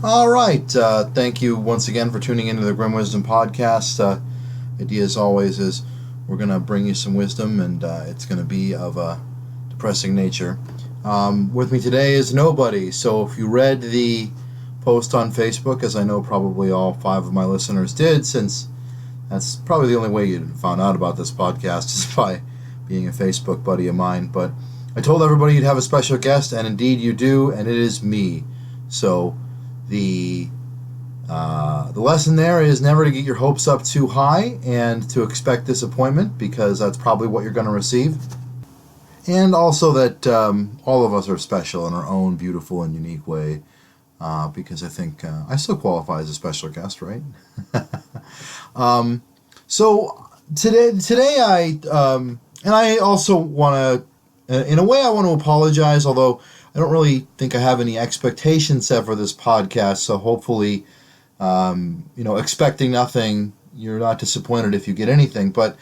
All right. Thank you once again for tuning into the Grim Wisdom Podcast. Idea, as always, is we're going to bring you some wisdom, and it's going to be of a depressing nature. With me today is nobody. So if you read the post on Facebook, as I know probably all 5 of my listeners did, since that's probably the only way you found out about this podcast is by being a Facebook buddy of mine. But I told everybody you'd have a special guest, and indeed you do, and it is me. So the lesson there is never to get your hopes up too high and to expect disappointment, because that's probably what you're going to receive. And also that all of us are special in our own beautiful and unique way, because I think I still qualify as a special guest, right? So today and I also want to, in a way, I want to apologize, although I don't really think I have any expectations set for this podcast, so hopefully, expecting nothing, you're not disappointed if you get anything. But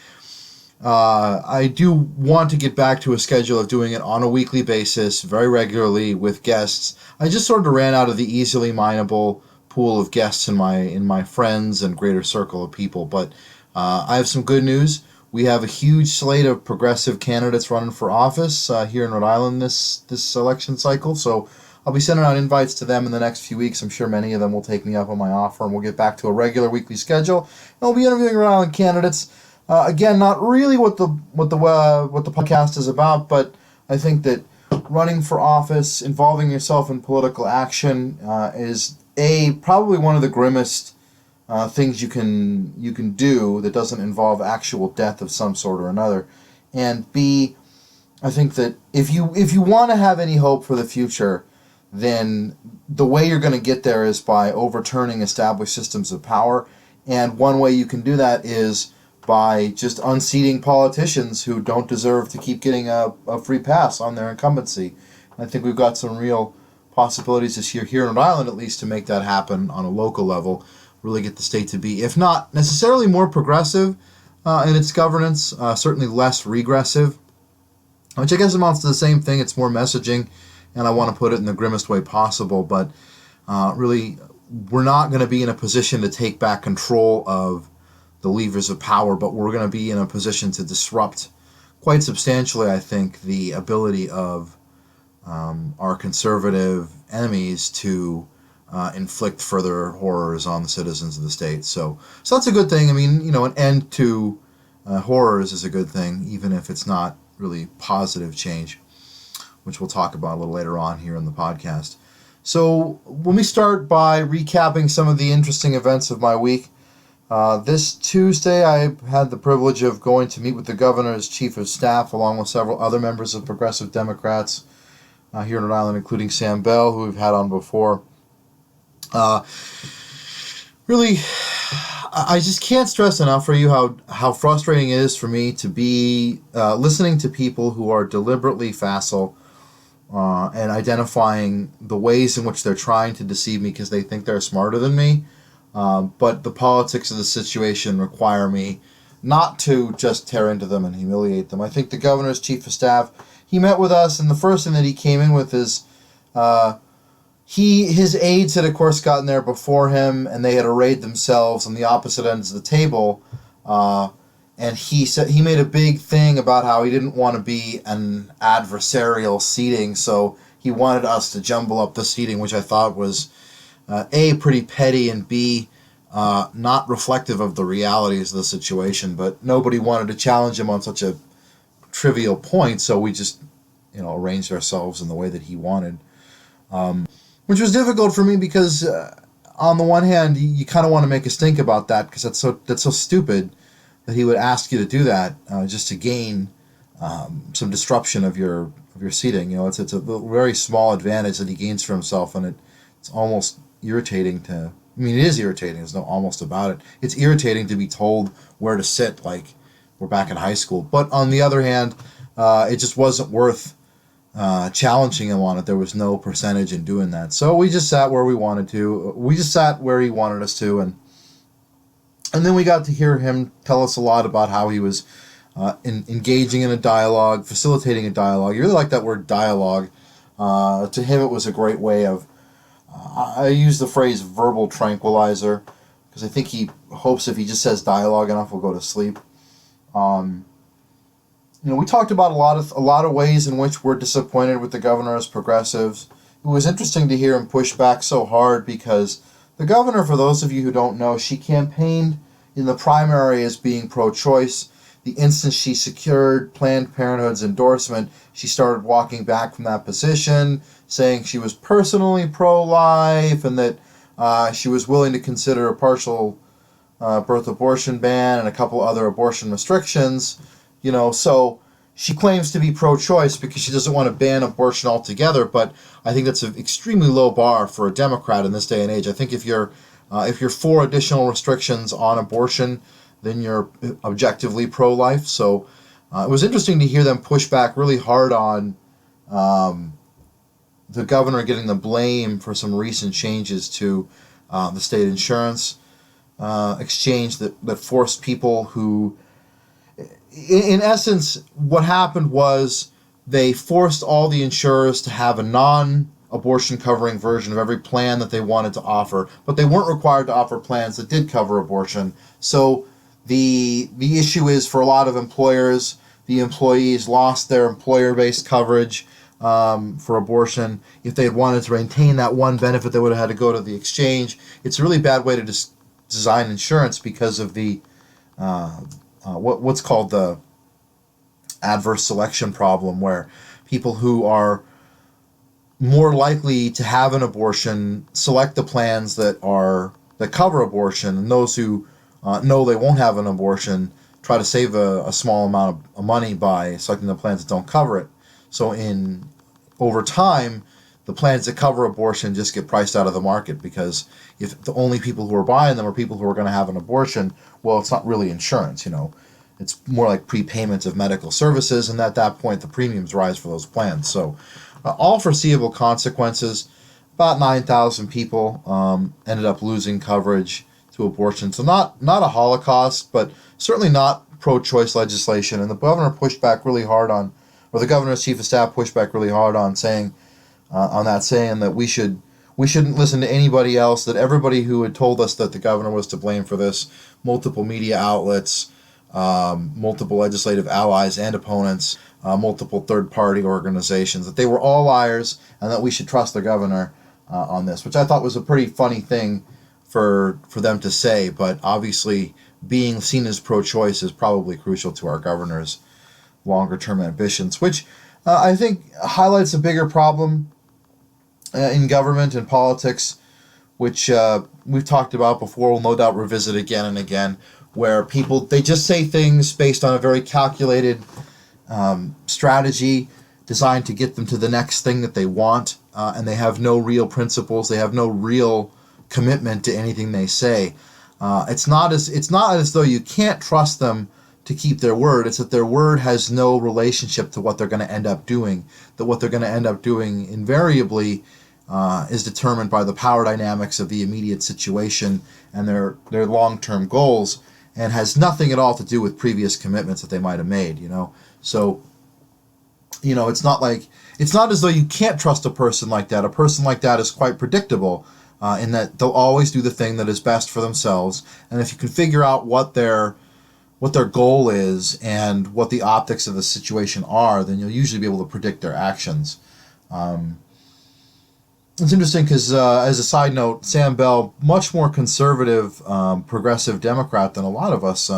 I do want to get back to a schedule of doing it on a weekly basis, very regularly with guests. I just sort of ran out of the easily mineable pool of guests in my friends and greater circle of people. But I have some good news. We have a huge slate of progressive candidates running for office here in Rhode Island this election cycle. So I'll be sending out invites to them in the next few weeks. I'm sure many of them will take me up on my offer, and we'll get back to a regular weekly schedule. And we'll be interviewing Rhode Island candidates. Again, not really what the podcast is about, but I think that running for office, involving yourself in political action, is probably one of the grimmest things you can do that doesn't involve actual death of some sort or another. And B, I think that if you want to have any hope for the future, then the way you're going to get there is by overturning established systems of power. And one way you can do that is by just unseating politicians who don't deserve to keep getting a free pass on their incumbency. And I think we've got some real possibilities this year here in Rhode Island, at least, to make that happen on a local level. Really get the state to be, if not necessarily more progressive in its governance, certainly less regressive, which I guess amounts to the same thing. It's more messaging, and I want to put it in the grimmest way possible, but really, we're not going to be in a position to take back control of the levers of power, but we're going to be in a position to disrupt quite substantially, I think, the ability of our conservative enemies to inflict further horrors on the citizens of the state. So that's a good thing. I mean, an end to horrors is a good thing, even if it's not really positive change, which we'll talk about a little later on here in the podcast. So let me start by recapping some of the interesting events of my week. This Tuesday, I had the privilege of going to meet with the governor's chief of staff, along with several other members of Progressive Democrats here in Rhode Island, including Sam Bell, who we've had on before. Really, I just can't stress enough for you how frustrating it is for me to be listening to people who are deliberately facile and identifying the ways in which they're trying to deceive me because they think they're smarter than me. But the politics of the situation require me not to just tear into them and humiliate them. I think the governor's chief of staff, he met with us, and the first thing that he came in with is his aides had, of course, gotten there before him, and they had arrayed themselves on the opposite ends of the table. And he said he made a big thing about how he didn't want to be an adversarial seating, so he wanted us to jumble up the seating, which I thought was A, pretty petty, and B, not reflective of the realities of the situation. But nobody wanted to challenge him on such a trivial point, so we just, arranged ourselves in the way that he wanted. Which was difficult for me because, on the one hand, you kind of want to make a stink about that because that's so stupid that he would ask you to do that just to gain some disruption of your seating. It's a very small advantage that he gains for himself, and it's almost irritating to. I mean, it is irritating. There's no almost about it. It's irritating to be told where to sit, like we're back in high school. But on the other hand, it just wasn't worth challenging him on it. There was no percentage in doing that. So we just sat where we wanted to. We just sat where he wanted us to, and then we got to hear him tell us a lot about how he was engaging in a dialogue, facilitating a dialogue. You really like that word dialogue. To him, it was a great way of I use the phrase verbal tranquilizer because I think he hopes if he just says dialogue enough, we'll go to sleep. Um, we talked about a lot of ways in which we're disappointed with the governor as progressives. It was interesting to hear him push back so hard because the governor, for those of you who don't know, she campaigned in the primary as being pro-choice. The instant she secured Planned Parenthood's endorsement, she started walking back from that position, saying she was personally pro-life and that she was willing to consider a partial birth abortion ban and a couple other abortion restrictions. So she claims to be pro-choice because she doesn't want to ban abortion altogether, but I think that's an extremely low bar for a Democrat in this day and age. I think if you're for additional restrictions on abortion, then you're objectively pro-life. So it was interesting to hear them push back really hard on the governor getting the blame for some recent changes to the state insurance exchange that forced people who, in essence, what happened was they forced all the insurers to have a non-abortion covering version of every plan that they wanted to offer, but they weren't required to offer plans that did cover abortion. So the issue is, for a lot of employers, the employees lost their employer-based coverage for abortion. If they had wanted to maintain that one benefit, they would have had to go to the exchange. It's a really bad way to design insurance because of the what's called the adverse selection problem, where people who are more likely to have an abortion select the plans that cover abortion, and those who know they won't have an abortion try to save a small amount of money by selecting the plans that don't cover it. So over time, the plans that cover abortion just get priced out of the market, because if the only people who are buying them are people who are going to have an abortion, well, it's not really insurance. It's more like prepayment of medical services, and at that point, the premiums rise for those plans. So all foreseeable consequences. About 9,000 people ended up losing coverage to abortion. So not a Holocaust, but certainly not pro-choice legislation. And the governor pushed back really hard on, or the governor's chief of staff pushed back really hard on saying that we shouldn't listen to anybody else, that everybody who had told us that the governor was to blame for this, multiple media outlets, multiple legislative allies and opponents, multiple third-party organizations, that they were all liars and that we should trust the governor on this, which I thought was a pretty funny thing for them to say. But obviously, being seen as pro-choice is probably crucial to our governor's longer-term ambitions, which I think highlights a bigger problem in government and politics, which we've talked about before. We'll no doubt revisit again and again, where people, they just say things based on a very calculated strategy designed to get them to the next thing that they want, and they have no real principles. They have no real commitment to anything they say. It's not as though you can't trust them to keep their word. It's that their word has no relationship to what they're going to end up doing. That what they're going to end up doing invariably is determined by the power dynamics of the immediate situation and their long-term goals, and has nothing at all to do with previous commitments that they might have made. So it's not as though you can't trust a person like that. A person like that is quite predictable in that they'll always do the thing that is best for themselves, and if you can figure out what their goal is and what the optics of the situation are, then you'll usually be able to predict their actions. It's interesting because, as a side note, Sam Bell, much more conservative, progressive Democrat than a lot of us,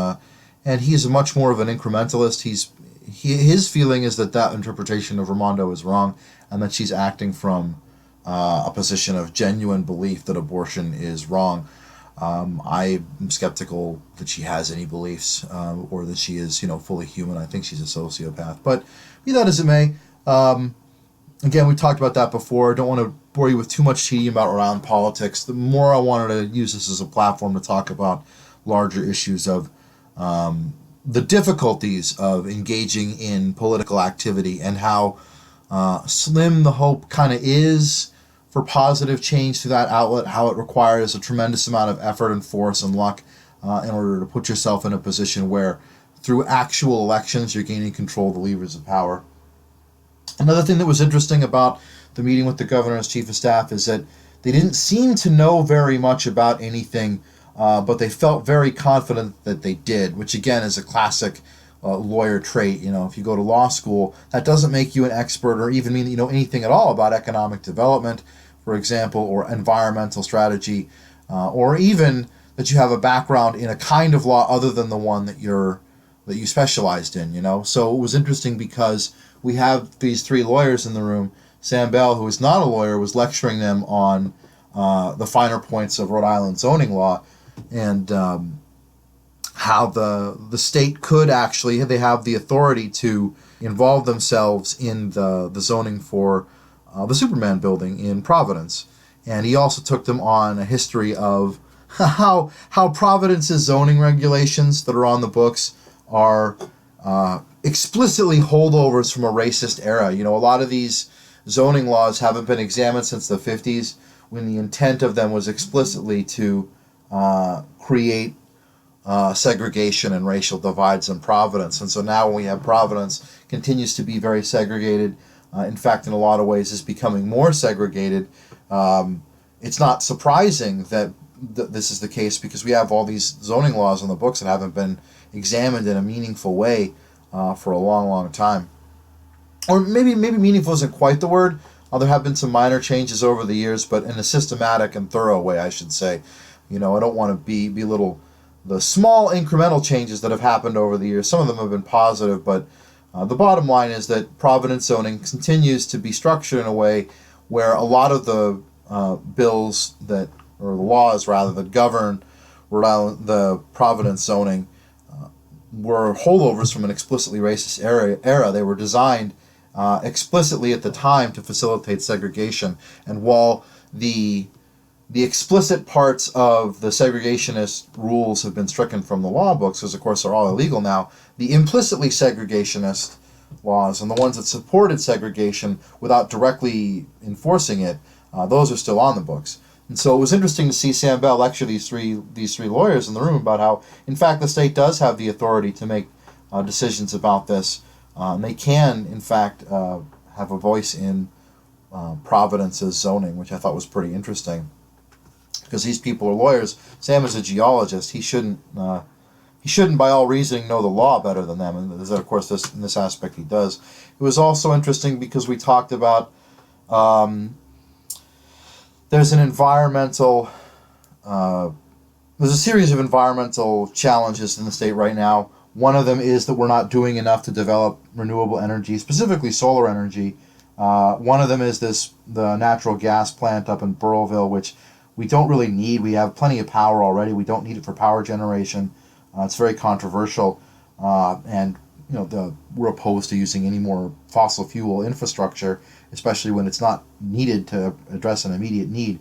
and he's much more of an incrementalist. His feeling is that interpretation of Raimondo is wrong, and that she's acting from a position of genuine belief that abortion is wrong. I'm skeptical that she has any beliefs, or that she is, fully human. I think she's a sociopath. But be that as it may, again, we talked about that before. I don't want to bore you with too much tedium around politics. The more I wanted to use this as a platform to talk about larger issues of the difficulties of engaging in political activity, and how slim the hope kind of is for positive change through that outlet, how it requires a tremendous amount of effort and force and luck in order to put yourself in a position where, through actual elections, you're gaining control of the levers of power. Another thing that was interesting about the meeting with the governor's chief of staff is that They didn't seem to know very much about anything, but they felt very confident that they did, which again is a classic lawyer trait. If you go to law school, that doesn't make you an expert or even mean that you know anything at all about economic development, for example, or environmental strategy, or even that you have a background in a kind of law other than the one that you specialized in. So it was interesting because we have these three lawyers in the room. Sam Bell, who is not a lawyer, was lecturing them on the finer points of Rhode Island zoning law, and how the state could actually, they have the authority to involve themselves in the zoning for the Superman building in Providence. And he also took them on a history of how Providence's zoning regulations that are on the books are explicitly holdovers from a racist era. A lot of these zoning laws haven't been examined since the 50s, when the intent of them was explicitly to create segregation and racial divides in Providence. And so now when we have Providence, continues to be very segregated. In fact, in a lot of ways, is becoming more segregated. It's not surprising that this is the case, because we have all these zoning laws on the books that haven't been examined in a meaningful way for a long, long time. Or maybe meaningful isn't quite the word. There have been some minor changes over the years, but in a systematic and thorough way, I should say. I don't want to belittle the small incremental changes that have happened over the years. Some of them have been positive, but the bottom line is that Providence zoning continues to be structured in a way where a lot of the bills or the laws rather, that govern Rhode Island, the Providence zoning, were holdovers from an explicitly racist era. They were designed explicitly at the time to facilitate segregation. And while the explicit parts of the segregationist rules have been stricken from the law books, because of course they're all illegal now, the implicitly segregationist laws and the ones that supported segregation without directly enforcing it, those are still on the books. And so it was interesting to see Sam Bell lecture these three lawyers in the room about how, in fact, the state does have the authority to make decisions about this. They can, in fact, have a voice in Providence's zoning, which I thought was pretty interesting, because these people are lawyers. Sam is a geologist. He shouldn't, by all reasoning, know the law better than them. And of course, in this aspect, he does. It was also interesting because we talked about there's a series of environmental challenges in the state right now. One of them is that we're not doing enough to develop renewable energy, specifically solar energy. One of them is the natural gas plant up in Burrillville, which we don't really need. We have plenty of power already. We don't need it for power generation. It's very controversial, and we're opposed to using any more fossil fuel infrastructure, especially when it's not needed to address an immediate need.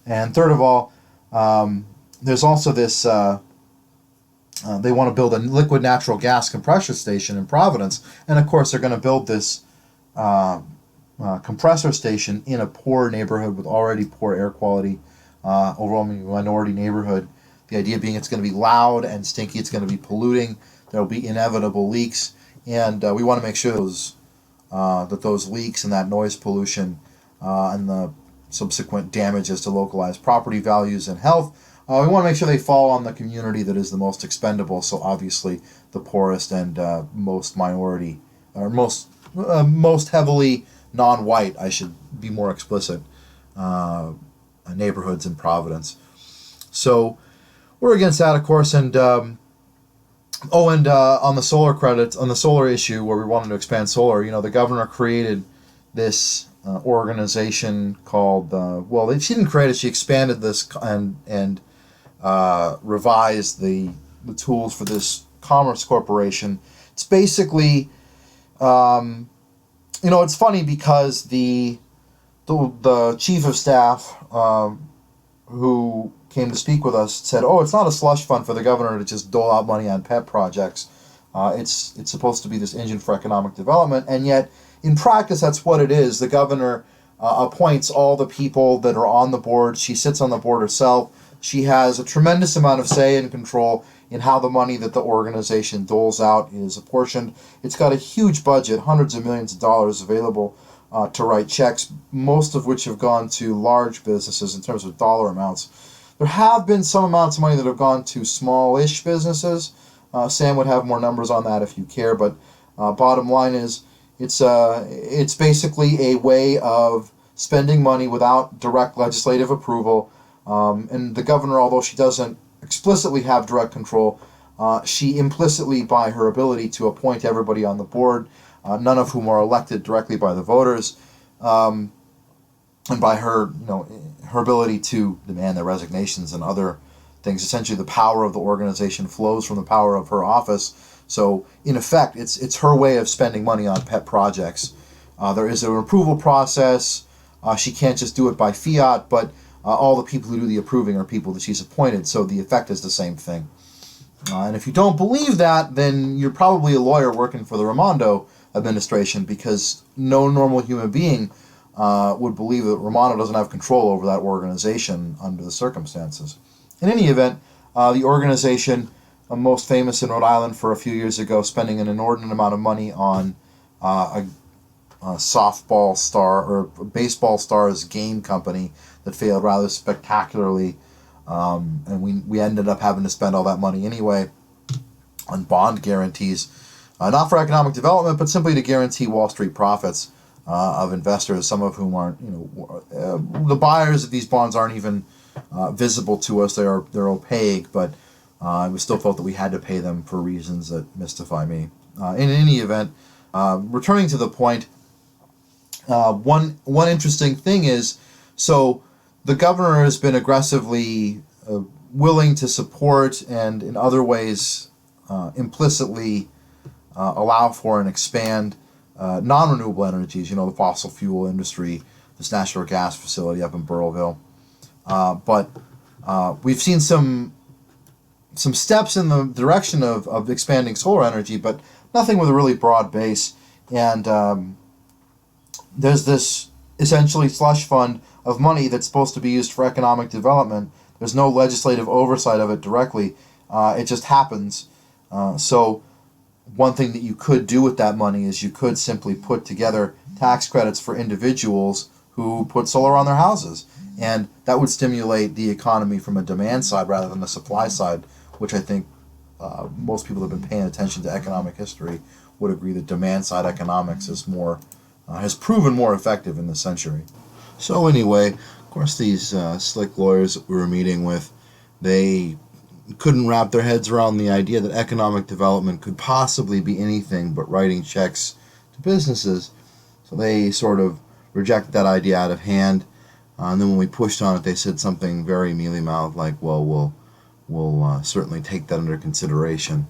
And third of all, there's also this, they want to build a liquid natural gas compressor station in Providence, and of course they're going to build this compressor station in a poor neighborhood with already poor air quality, overwhelming minority neighborhood. The idea being it's going to be loud and stinky, it's going to be polluting, there will be inevitable leaks, and we want to make sure that those leaks and that noise pollution and the subsequent damages to localized property values and health, we want to make sure they fall on the community that is the most expendable, so obviously the poorest and most minority, or most heavily non-white, I should be more explicit, neighborhoods in Providence. So we're against that, of course, and on the solar credits, on the solar issue where we wanted to expand solar, the governor created this organization called, she didn't create it, she expanded this and revised the tools for this Commerce Corporation. It's basically, it's funny because the chief of staff who came to speak with us said, it's not a slush fund for the governor to just dole out money on pet projects. It's supposed to be this engine for economic development, and yet in practice that's what it is. The governor appoints all the people that are on the board. She sits on the board herself. She has a tremendous amount of say and control in how the money that the organization doles out is apportioned. It's got a huge budget, hundreds of millions of dollars available to write checks, most of which have gone to large businesses in terms of dollar amounts. There have been some amounts of money that have gone to small-ish businesses. Sam would have more numbers on that if you care, but bottom line is it's basically a way of spending money without direct legislative approval. And the governor, although she doesn't explicitly have direct control, she implicitly, by her ability to appoint everybody on the board, none of whom are elected directly by the voters, and by her, her ability to demand their resignations and other things. Essentially, the power of the organization flows from the power of her office. So, in effect, it's her way of spending money on pet projects. There is an approval process. She can't just do it by fiat, but all the people who do the approving are people that she's appointed, so the effect is the same thing. And if you don't believe that, then you're probably a lawyer working for the Raimondo administration, because no normal human being would believe that Raimondo doesn't have control over that organization under the circumstances. In any event, the organization, most famous in Rhode Island for a few years ago, spending an inordinate amount of money on a softball star or baseball stars game company that failed rather spectacularly, and we ended up having to spend all that money anyway on bond guarantees, not for economic development, but simply to guarantee Wall Street profits of investors, some of whom aren't, the buyers of these bonds aren't even visible to us. They're opaque, but we still felt that we had to pay them for reasons that mystify me. In any event, returning to the point, one interesting thing is, so the governor has been aggressively willing to support and in other ways implicitly allow for and expand non-renewable energies, the fossil fuel industry, this natural gas facility up in Burrillville. But we've seen some steps in the direction of expanding solar energy, but nothing with a really broad base. And there's this essentially slush fund of money that's supposed to be used for economic development. There's no legislative oversight of it directly. It just happens. So one thing that you could do with that money is you could simply put together tax credits for individuals who put solar on their houses. And that would stimulate the economy from a demand side rather than the supply side, which I think most people who have been paying attention to economic history would agree that demand side economics is has proven more effective in this century. So anyway, of course, these slick lawyers that we were meeting with, they couldn't wrap their heads around the idea that economic development could possibly be anything but writing checks to businesses. So they sort of rejected that idea out of hand. And then when we pushed on it, they said something very mealy-mouthed like, well, we'll certainly take that under consideration.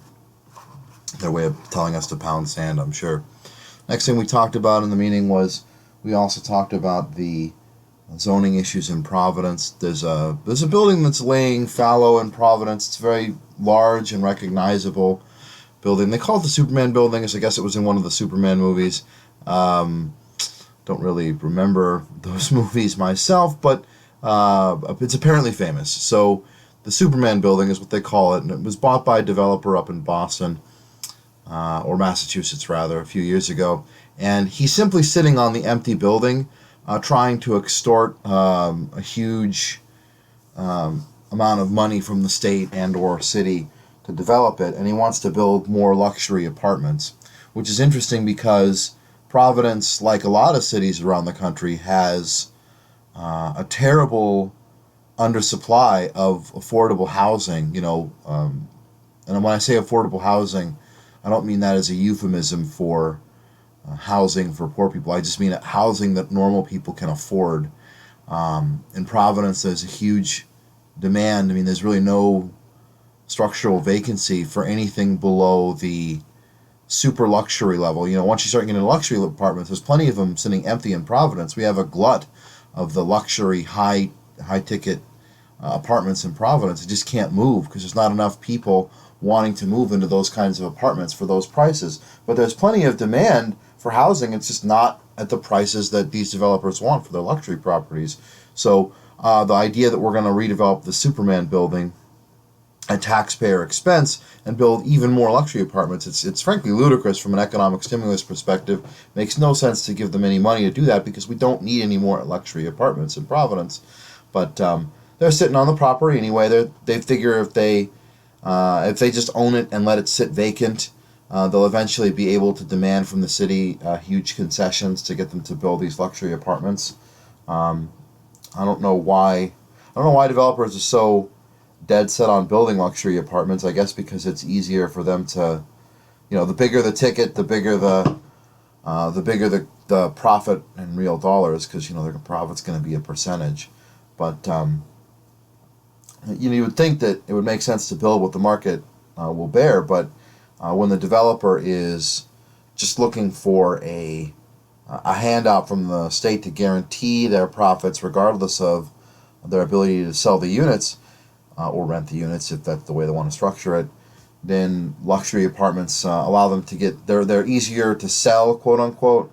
Their way of telling us to pound sand, I'm sure. Next thing we talked about in the meeting was we also talked about the zoning issues in Providence. There's a building that's laying fallow in Providence. It's a very large and recognizable building. They call it the Superman building, as I guess it was in one of the Superman movies. Don't really remember those movies myself, but it's apparently famous. So the Superman building is what they call it, and it was bought by a developer up in Boston, or Massachusetts rather, a few years ago. And he's simply sitting on the empty building, trying to extort a huge amount of money from the state and or city to develop it. And he wants to build more luxury apartments, which is interesting because Providence, like a lot of cities around the country, has a terrible undersupply of affordable housing. And when I say affordable housing, I don't mean that as a euphemism for housing for poor people. I just mean housing that normal people can afford. In Providence, there's a huge demand. I mean, there's really no structural vacancy for anything below the super luxury level. Once you start getting into luxury apartments, there's plenty of them sitting empty in Providence. We have a glut of the luxury high ticket apartments in Providence. It just can't move because there's not enough people wanting to move into those kinds of apartments for those prices. But there's plenty of demand for housing. It's just not at the prices that these developers want for their luxury properties. So the idea that we're going to redevelop the Superman building at taxpayer expense and build even more luxury apartments. It's frankly ludicrous from an economic stimulus perspective. It makes no sense to give them any money to do that because we don't need any more luxury apartments in Providence. But they're sitting on the property anyway. They figure if they just own it and let it sit vacant, they'll eventually be able to demand from the city huge concessions to get them to build these luxury apartments. Um, I don't know why. I don't know why developers are so dead set on building luxury apartments. I guess because it's easier for them to, the bigger the ticket, the bigger the profit in real dollars, because their profit's going to be a percentage. But you would think that it would make sense to build what the market will bear, but when the developer is just looking for a handout from the state to guarantee their profits, regardless of their ability to sell the units or rent the units, if that's the way they want to structure it, then luxury apartments allow them to get they're easier to sell, quote unquote,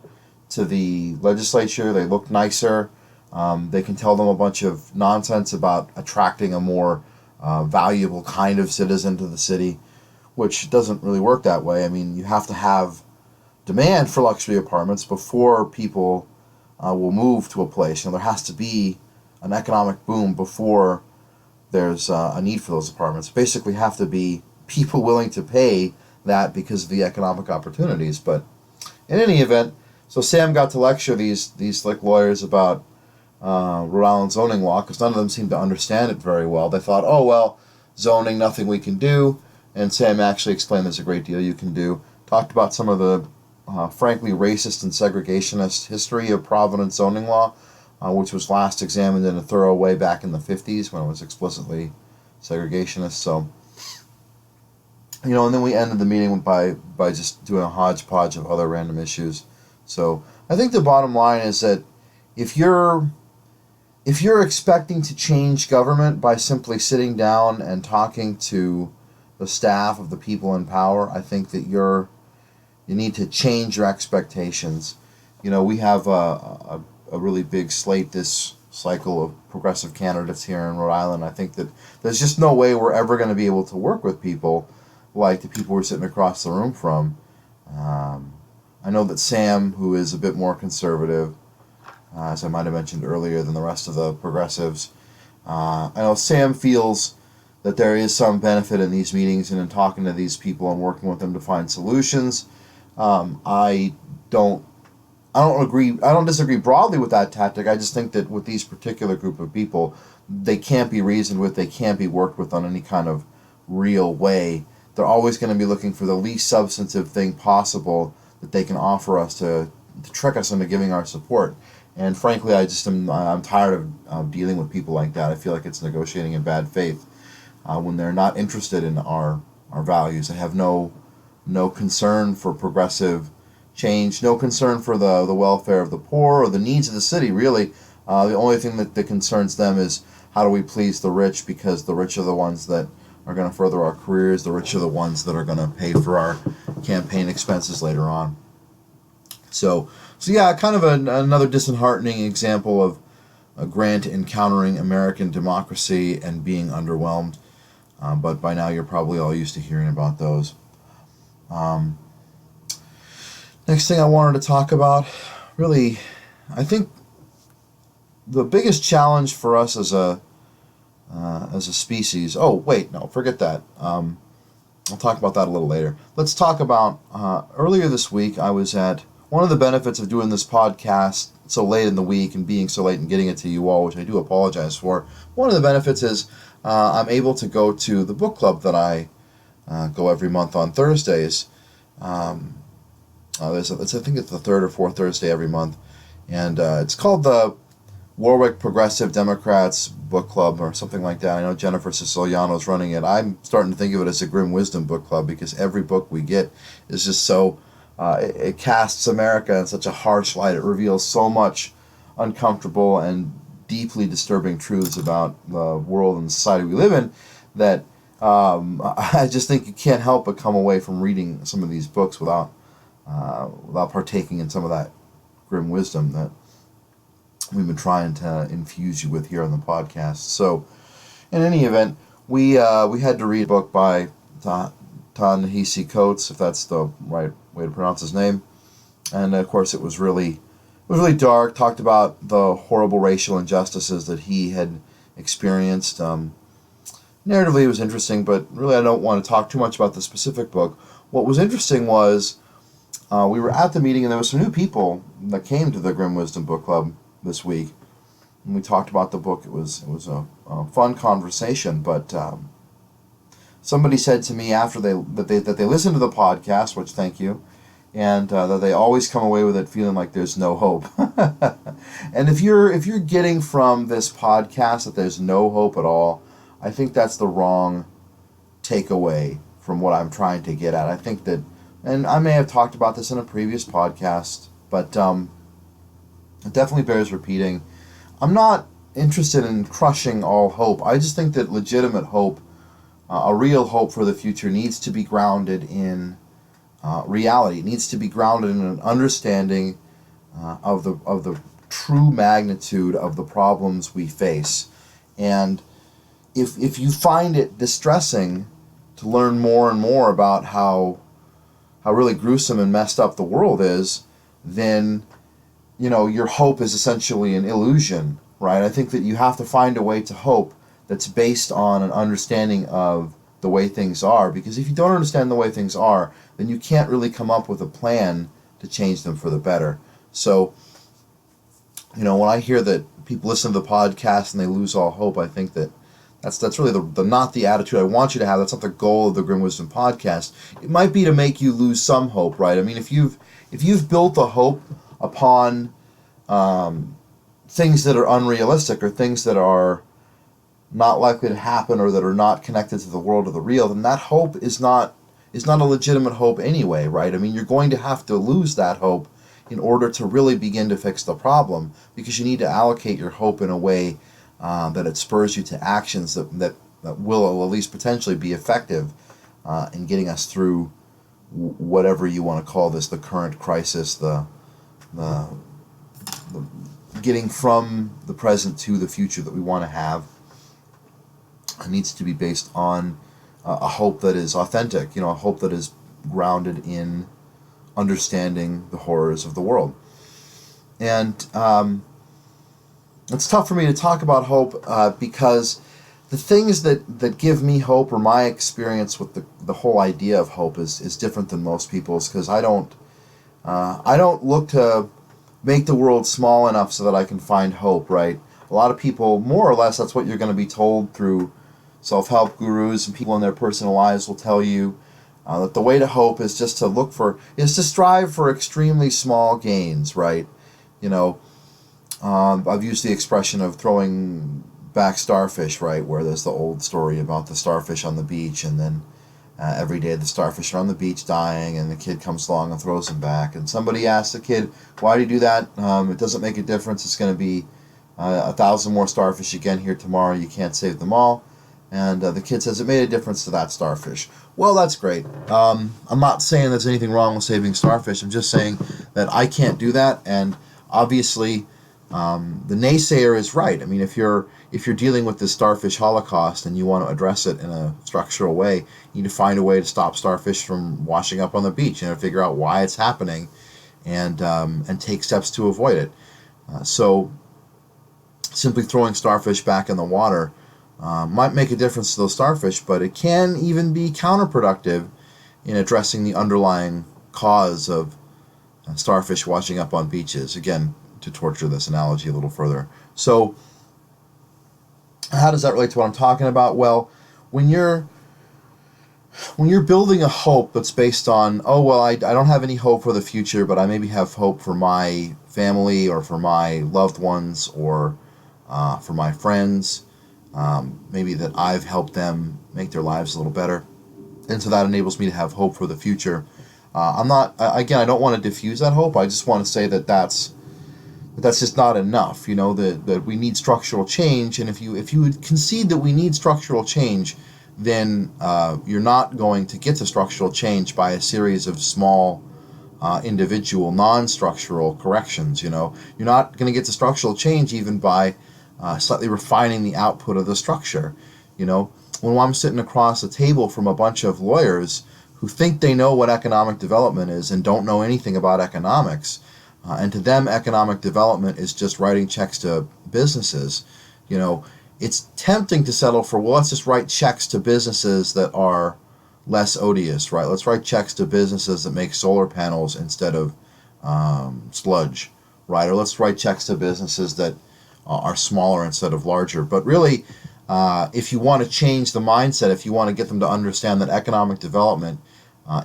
to the legislature. They look nicer. They can tell them a bunch of nonsense about attracting a more valuable kind of citizen to the city, which doesn't really work that way. I mean, you have to have demand for luxury apartments before people will move to a place. There has to be an economic boom before there's a need for those apartments. Basically, have to be people willing to pay that because of the economic opportunities. But in any event, so Sam got to lecture these slick lawyers about Rhode Island zoning law, because none of them seemed to understand it very well. They thought, oh, well, zoning, nothing we can do. And Sam actually explained there's a great deal you can do. Talked about some of the frankly racist and segregationist history of Providence zoning law, which was last examined in a thorough way back in the 50s when it was explicitly segregationist. So, and then we ended the meeting by just doing a hodgepodge of other random issues. So I think the bottom line is that if you're expecting to change government by simply sitting down and talking to the staff of the people in power, I think that you need to change your expectations. We have a really big slate this cycle of progressive candidates here in Rhode Island. I think that there's just no way we're ever going to be able to work with people like the people we're sitting across the room from. I know that Sam, who is a bit more conservative, as I might have mentioned earlier, than the rest of the progressives, I know Sam feels that there is some benefit in these meetings and in talking to these people and working with them to find solutions. I don't disagree broadly with that tactic. I just think that with these particular group of people, they can't be reasoned with, they can't be worked with on any kind of real way. They're always going to be looking for the least substantive thing possible that they can offer us to trick us into giving our support. And frankly, I'm tired of dealing with people like that. I feel like it's negotiating in bad faith when they're not interested in our values. They have no concern for progressive change, no concern for the welfare of the poor or the needs of the city, really. The only thing that concerns them is how do we please the rich, because the rich are the ones that are going to further our careers. The rich are the ones that are going to pay for our campaign expenses later on. So yeah, kind of another disheartening example of a Grant encountering American democracy and being underwhelmed. But by now you're probably all used to hearing about those. Next thing I wanted to talk about, really, I think the biggest challenge for us as a species. Oh wait, no, forget that. I'll talk about that a little later. Let's talk about earlier this week. I was at one of the benefits of doing this podcast so late in the week and being so late and getting it to you all, which I do apologize for. One of the benefits is I'm able to go to the book club that I go every month on Thursdays. I think it's the third or fourth Thursday every month, and it's called the Warwick Progressive Democrats Book Club or something like that. I know Jennifer Siciliano's running it. I'm starting to think of it as a Grim Wisdom Book Club because every book we get is just so it casts America in such a harsh light. It reveals so much uncomfortable and deeply disturbing truths about the world and the society we live in that I just think you can't help but come away from reading some of these books without partaking in some of that grim wisdom that we've been trying to infuse you with here on the podcast. So, in any event, we had to read a book by Ta-Nehisi Coates, if that's the right way to pronounce his name, and of course it was really dark. Talked about the horrible racial injustices that he had experienced. Narratively, it was interesting, but really I don't want to talk too much about the specific book. What was interesting was we were at the meeting, and there were some new people that came to the Grim Wisdom Book Club this week, and we talked about the book. It was a fun conversation, but somebody said to me after that they listened to the podcast, which thank you, and that they always come away with it feeling like there's no hope. And if you're getting from this podcast that there's no hope at all, I think that's the wrong takeaway from what I'm trying to get at. I think that, and I may have talked about this in a previous podcast, but it definitely bears repeating. I'm not interested in crushing all hope. I just think that legitimate hope, a real hope for the future, needs to be grounded in reality. It needs to be grounded in an understanding of the true magnitude of the problems we face. And if you find it distressing to learn more and more about how really gruesome and messed up the world is, then your hope is essentially an illusion, right? I think that you have to find a way to hope that's based on an understanding of the way things are, because if you don't understand the way things are, then you can't really come up with a plan to change them for the better. So, when I hear that people listen to the podcast and they lose all hope, I think that that's really the not the attitude I want you to have. That's not the goal of the Grim Wisdom podcast. It might be to make you lose some hope, right? I mean, if you've built the hope upon things that are unrealistic or things that are not likely to happen or that are not connected to the world of the real, then that hope is not a legitimate hope anyway, right? I mean, you're going to have to lose that hope in order to really begin to fix the problem, because you need to allocate your hope in a way that it spurs you to actions that will at least potentially be effective in getting us through whatever you want to call this, the current crisis, the getting from the present to the future that we want to have. It needs to be based on a hope that is authentic, a hope that is grounded in understanding the horrors of the world. And it's tough for me to talk about hope because the things that give me hope, or my experience with the whole idea of hope, is different than most people's, because I don't look to make the world small enough so that I can find hope, right? A lot of people, more or less, that's what you're going to be told through self-help gurus and people in their personal lives will tell you that the way to hope is just to strive for extremely small gains, right? I've used the expression of throwing back starfish, right, where there's the old story about the starfish on the beach, and then every day the starfish are on the beach dying, and the kid comes along and throws them back. And somebody asks the kid, why do you do that? It doesn't make a difference. It's going to be 1,000 more starfish again here tomorrow. You can't save them all. And the kid says, it made a difference to that starfish. Well, that's great. I'm not saying there's anything wrong with saving starfish. I'm just saying that I can't do that. And obviously, the naysayer is right. I mean, if you're dealing with this starfish holocaust and you want to address it in a structural way, you need to find a way to stop starfish from washing up on the beach, figure out why it's happening, and take steps to avoid it. So simply throwing starfish back in the water might make a difference to those starfish, but it can even be counterproductive in addressing the underlying cause of starfish washing up on beaches. Again, to torture this analogy a little further. So how does that relate to what I'm talking about? Well, when you're building a hope that's based on, I don't have any hope for the future, but I maybe have hope for my family or for my loved ones or for my friends, maybe that I've helped them make their lives a little better, and so that enables me to have hope for the future. I don't want to diffuse that hope. I just want to say that that's just not enough. That we need structural change, and if you would concede that we need structural change, then you're not going to get to structural change by a series of small individual non-structural corrections. You're not going to get to structural change even by slightly refining the output of the structure. when I'm sitting across a table from a bunch of lawyers who think they know what economic development is and don't know anything about economics, and to them economic development is just writing checks to businesses, it's tempting to settle for, well, let's just write checks to businesses that are less odious, right? Let's write checks to businesses that make solar panels instead of sludge, right? Or let's write checks to businesses that are smaller instead of larger. But really, if you want to change the mindset, if you want to get them to understand that economic development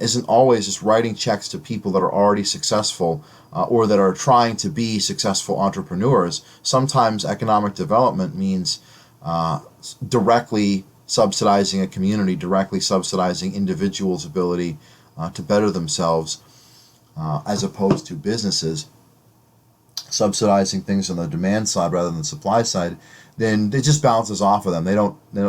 isn't always just writing checks to people that are already successful or that are trying to be successful entrepreneurs, sometimes economic development means directly subsidizing a community, directly subsidizing individuals' ability to better themselves, as opposed to businesses subsidizing things on the demand side rather than the supply side. Then it just bounces off of them.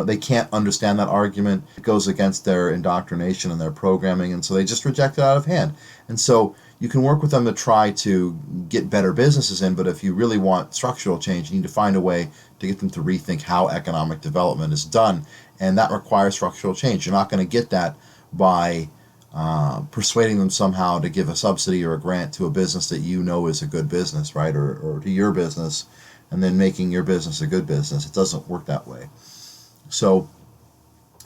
They can't understand that argument. It goes against their indoctrination and their programming, and so they just reject it out of hand. And so you can work with them to try to get better businesses in, but if you really want structural change, you need to find a way to get them to rethink how economic development is done, and that requires structural change. You're not going to get that by persuading them somehow to give a subsidy or a grant to a business that you know is a good business, right, or to your business, and then making your business a good business. It doesn't work that way. So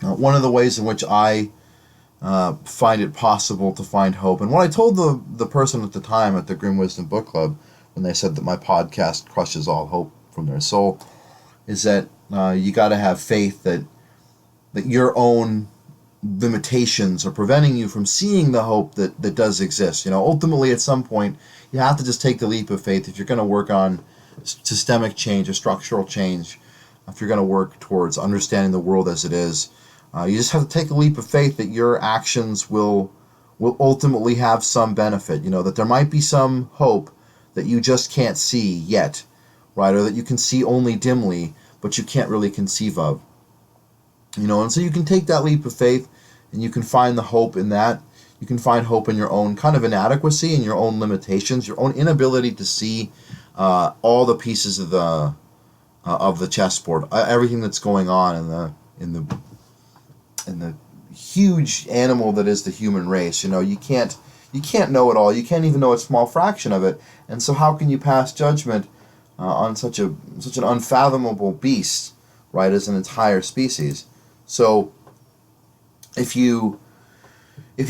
one of the ways in which I find it possible to find hope, and what I told the person at the time at the Grim Wisdom Book Club when they said that my podcast crushes all hope from their soul, is that you got to have faith that your own limitations are preventing you from seeing the hope that does exist. Ultimately, at some point, you have to just take the leap of faith if you're going to work on systemic change or structural change. If you're going to work towards understanding the world as it is, you just have to take a leap of faith that your actions will ultimately have some benefit. That there might be some hope that you just can't see yet, right? Or that you can see only dimly, but you can't really conceive of. And so you can take that leap of faith and you can find the hope in that. You can find hope in your own kind of inadequacy and your own limitations, your own inability to see all the pieces of the chessboard, everything that's going on in the huge animal that is the human race. You can't know it all. You can't even know a small fraction of it. And so how can you pass judgment on such an unfathomable beast, right, as an entire species? So if you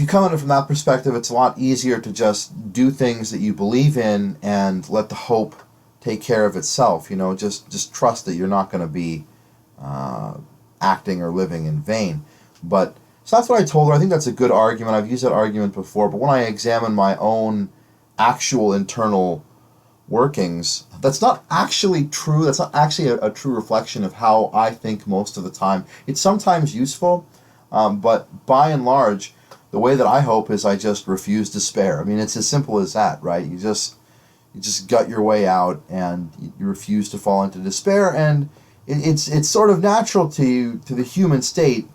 come at it from that perspective, it's a lot easier to just do things that you believe in and let the hope take care of itself. Just trust that you're not going to be acting or living in vain. But so that's what I told her. I think that's a good argument. I've used that argument before, but when I examine my own actual internal workings, that's not actually true. That's not actually a true reflection of how I think most of the time. It's sometimes useful, but by and large, the way that I hope is I just refuse despair. I mean, it's as simple as that, right? You just gut your way out and you refuse to fall into despair, and it's sort of natural to the human state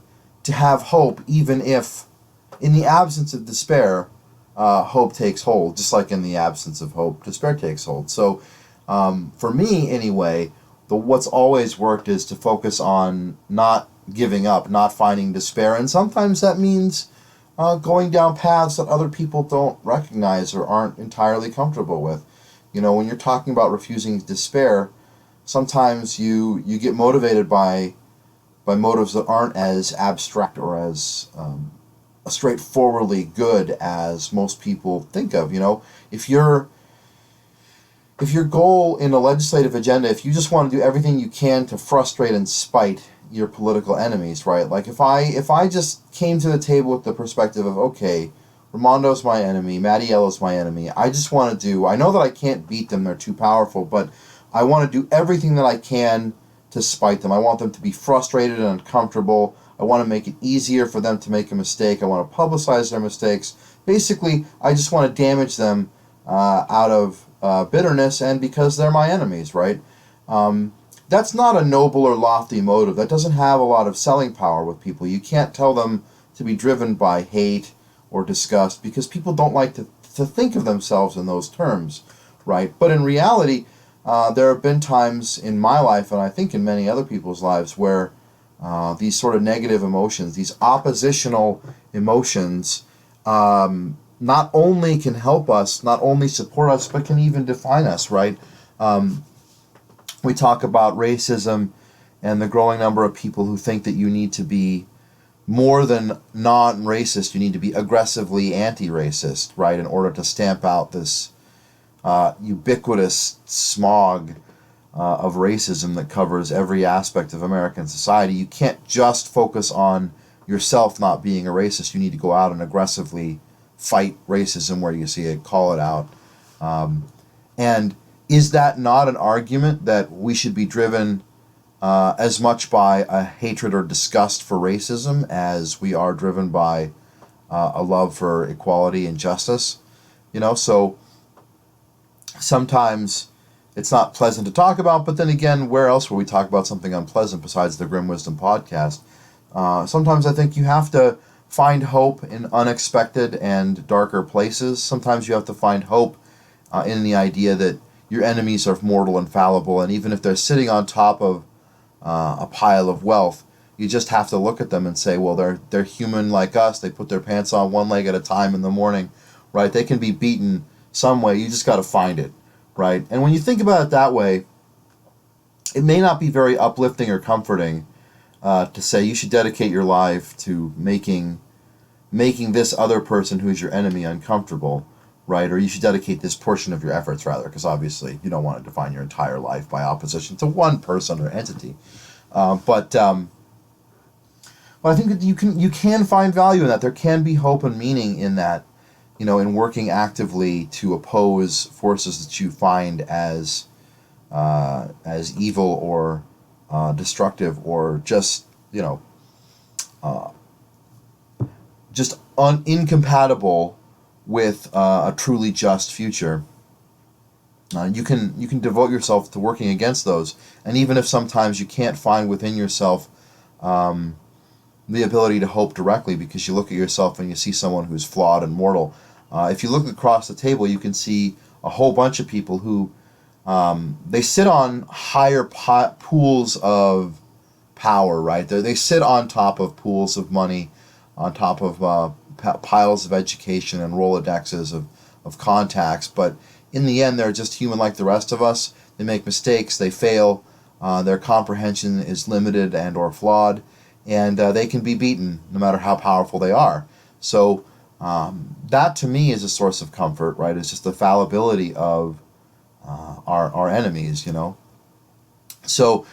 to have hope, even if in the absence of despair, hope takes hold, just like in the absence of hope, despair takes hold. So for me, anyway, what's always worked is to focus on not giving up, not finding despair, and sometimes that means going down paths that other people don't recognize or aren't entirely comfortable with. When you're talking about refusing despair, sometimes you get motivated by motives that aren't as abstract or as straightforwardly good as most people think of. If your goal in a legislative agenda, if you just want to do everything you can to frustrate and spite your political enemies, right? Like if I just came to the table with the perspective of, okay, Ramondo's my enemy, Mattiello's my enemy, I know that I can't beat them, they're too powerful, but I want to do everything that I can to spite them. I want them to be frustrated and uncomfortable. I want to make it easier for them to make a mistake. I want to publicize their mistakes. Basically, I just want to damage them out of bitterness and because they're my enemies, right? That's not a noble or lofty motive. That doesn't have a lot of selling power with people. You can't tell them to be driven by hate or disgust because people don't like to think of themselves in those terms, right? But in reality, there have been times in my life, and I think in many other people's lives, where these sort of negative emotions, these oppositional emotions, not only can help us, not only support us, but can even define us, right? We talk about racism and the growing number of people who think that you need to be more than non-racist, you need to be aggressively anti-racist, right, in order to stamp out this ubiquitous smog of racism that covers every aspect of American society. You can't just focus on yourself not being a racist. You need to go out and aggressively fight racism where you see it, call it out. And is that not an argument that we should be driven as much by a hatred or disgust for racism as we are driven by a love for equality and justice? So sometimes it's not pleasant to talk about, but then again, where else will we talk about something unpleasant besides the Grim Wisdom podcast? Sometimes I think you have to find hope in unexpected and darker places. Sometimes you have to find hope in the idea that your enemies are mortal and fallible, and even if they're sitting on top of a pile of wealth, you just have to look at them and say, well, they're human like us. They put their pants on one leg at a time in the morning, right? They can be beaten some way. You just got to find it, right? And when you think about it that way, it may not be very uplifting or comforting to say you should dedicate your life to making this other person who's your enemy uncomfortable, right? Or you should dedicate this portion of your efforts, rather, because obviously you don't want to define your entire life by opposition to one person or entity. But I think that you can find value in that. There can be hope and meaning in that, in working actively to oppose forces that you find as evil or destructive or just incompatible with a truly just future. You can devote yourself to working against those, and even if sometimes you can't find within yourself the ability to hope directly because you look at yourself and you see someone who's flawed and mortal. If you look across the table, you can see a whole bunch of people who they sit on higher pools of power, right? They sit on top of pools of money, on top of piles of education and Rolodexes of contacts, but in the end, they're just human like the rest of us. They make mistakes, they fail, their comprehension is limited and or flawed, and they can be beaten no matter how powerful they are. So that to me is a source of comfort, right? It's just the fallibility of our enemies, So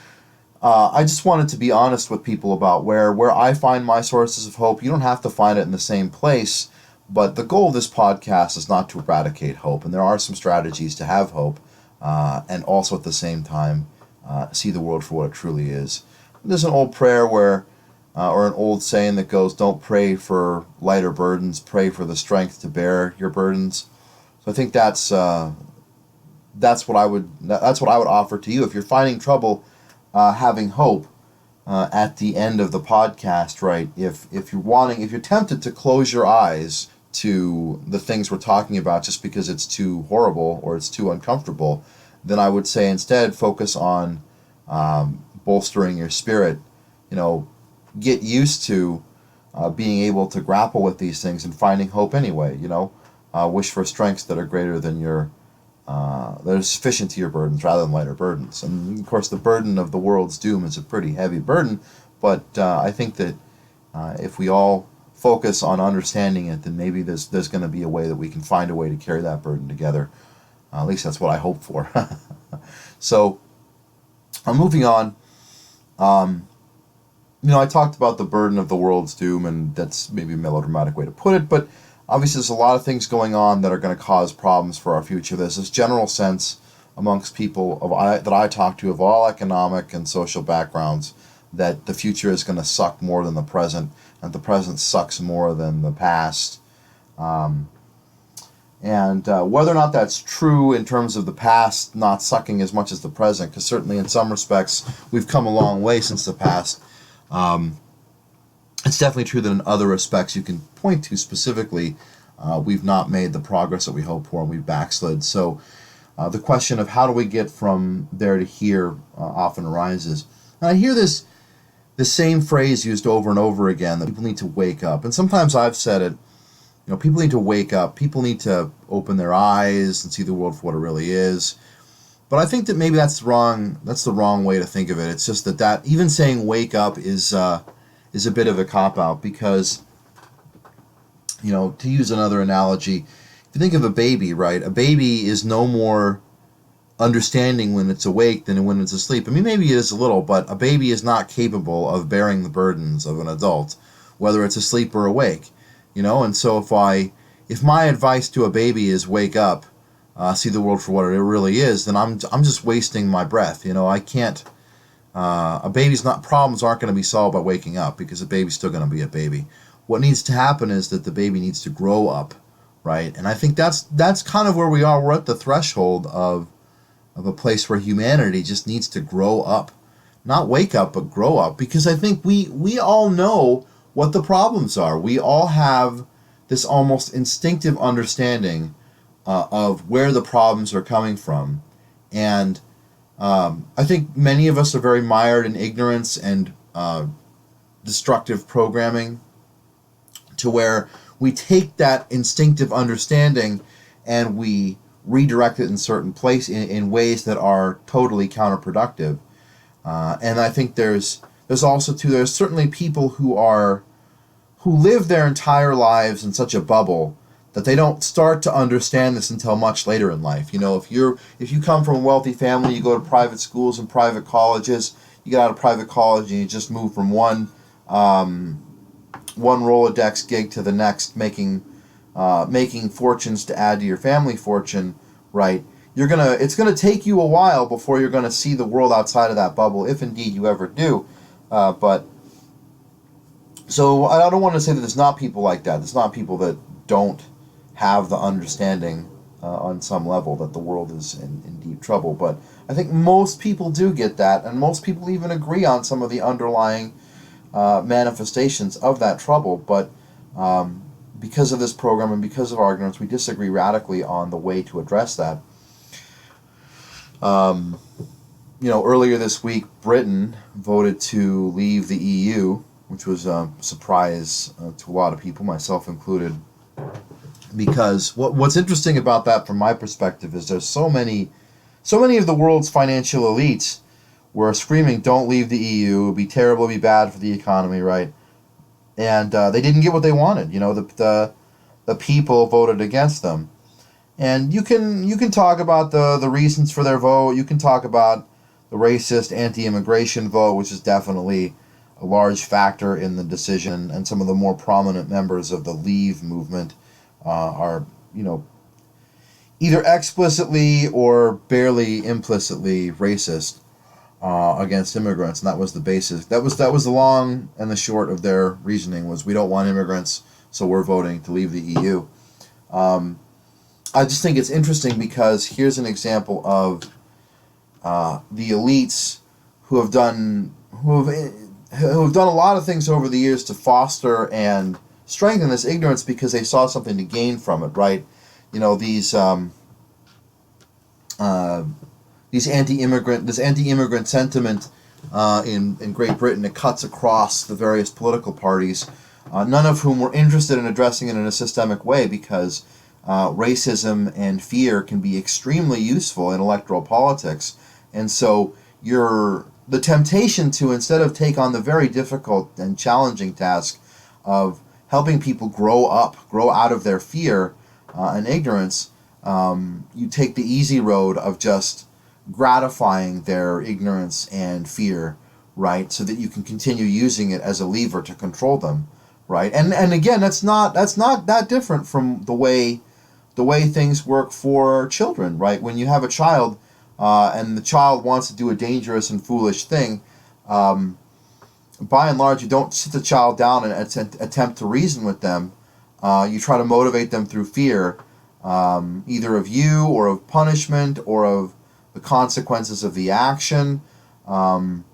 I just wanted to be honest with people about where I find my sources of hope. You don't have to find it in the same place, but the goal of this podcast is not to eradicate hope, and there are some strategies to have hope, and also at the same time see the world for what it truly is. There's an old prayer or an old saying that goes, "Don't pray for lighter burdens, pray for the strength to bear your burdens." So I think that's what I would offer to you if you're finding trouble having hope at the end of the podcast, right? If you're tempted to close your eyes to the things we're talking about just because it's too horrible or it's too uncomfortable, then I would say instead focus on bolstering your spirit. Get used to being able to grapple with these things and finding hope anyway. Wish for strengths that are greater than that are sufficient to your burdens rather than lighter burdens. And of course, the burden of the world's doom is a pretty heavy burden, but I think that if we all focus on understanding it, then maybe there's going to be a way that we can find a way to carry that burden together. At least that's what I hope for. So, I'm moving on. I talked about the burden of the world's doom, and that's maybe a melodramatic way to put it, but obviously there's a lot of things going on that are going to cause problems for our future. There's this general sense amongst people that I talk to of all economic and social backgrounds that the future is going to suck more than the present, and the present sucks more than the past. And whether or not that's true in terms of the past not sucking as much as the present, because certainly in some respects we've come a long way since the past, it's definitely true that in other respects you can point to specifically we've not made the progress that we hoped for and we've backslid. So the question of how do we get from there to here often arises. And I hear this the same phrase used over and over again, that people need to wake up. And sometimes I've said it, people need to wake up. People need to open their eyes and see the world for what it really is. But I think that maybe that's wrong. That's the wrong way to think of it. It's just that even saying wake up is a bit of a cop out, because to use another analogy, if you think of a baby, right? A baby is no more understanding when it's awake than when it's asleep. I mean, maybe it is a little, but a baby is not capable of bearing the burdens of an adult, whether it's asleep or awake. And so if my advice to a baby is wake up, see the world for what it really is, then I'm just wasting my breath. I can't. A baby's problems aren't going to be solved by waking up, because a baby's still going to be a baby. What needs to happen is that the baby needs to grow up, right? And I think that's kind of where we are. We're at the threshold of a place where humanity just needs to grow up, not wake up, but grow up, because I think we all know what the problems are. We all have this almost instinctive understanding of where the problems are coming from. And I think many of us are very mired in ignorance and destructive programming, to where we take that instinctive understanding and we redirect it in certain in ways that are totally counterproductive. And I think there's certainly people who live their entire lives in such a bubble that they don't start to understand this until much later in life. If you come from a wealthy family, you go to private schools and private colleges, you get out of private college and you just move from one Rolodex gig to the next, making fortunes to add to your family fortune, right? It's gonna take you a while before you're gonna see the world outside of that bubble, if indeed you ever do. So I don't want to say that there's not people like that. There's not people that don't have the understanding on some level that the world is in deep trouble. But I think most people do get that, and most people even agree on some of the underlying manifestations of that trouble. But because of this program and because of our ignorance, we disagree radically on the way to address that. Earlier this week, Britain voted to leave the EU, which was a surprise to a lot of people, myself included. Because what's interesting about that, from my perspective, is there's so many of the world's financial elites were screaming, "Don't leave the EU. It'll be terrible. It'll be bad for the economy," right? And they didn't get what they wanted. The people voted against them. And you can talk about the reasons for their vote. You can talk about the racist anti-immigration vote, which is definitely a large factor in the decision. And some of the more prominent members of the Leave movement are, either explicitly or barely implicitly racist against immigrants, and that was the basis. That was the long and the short of their reasoning, was we don't want immigrants, so we're voting to leave the EU. I just think it's interesting, because here's an example of the elites who have done a lot of things over the years to foster and strengthen this ignorance, because they saw something to gain from it, right? These anti-immigrant sentiment in Great Britain, it cuts across the various political parties, none of whom were interested in addressing it in a systemic way, because racism and fear can be extremely useful in electoral politics. And so the temptation to, instead of take on the very difficult and challenging task of helping people grow out of their fear and ignorance, you take the easy road of just gratifying their ignorance and fear, right? So that you can continue using it as a lever to control them, right? And again, that's not that different from the way things work for children, right? When you have a child and the child wants to do a dangerous and foolish thing, by and large, you don't sit the child down and attempt to reason with them. You try to motivate them through fear, either of you or of punishment or of the consequences of the action. Of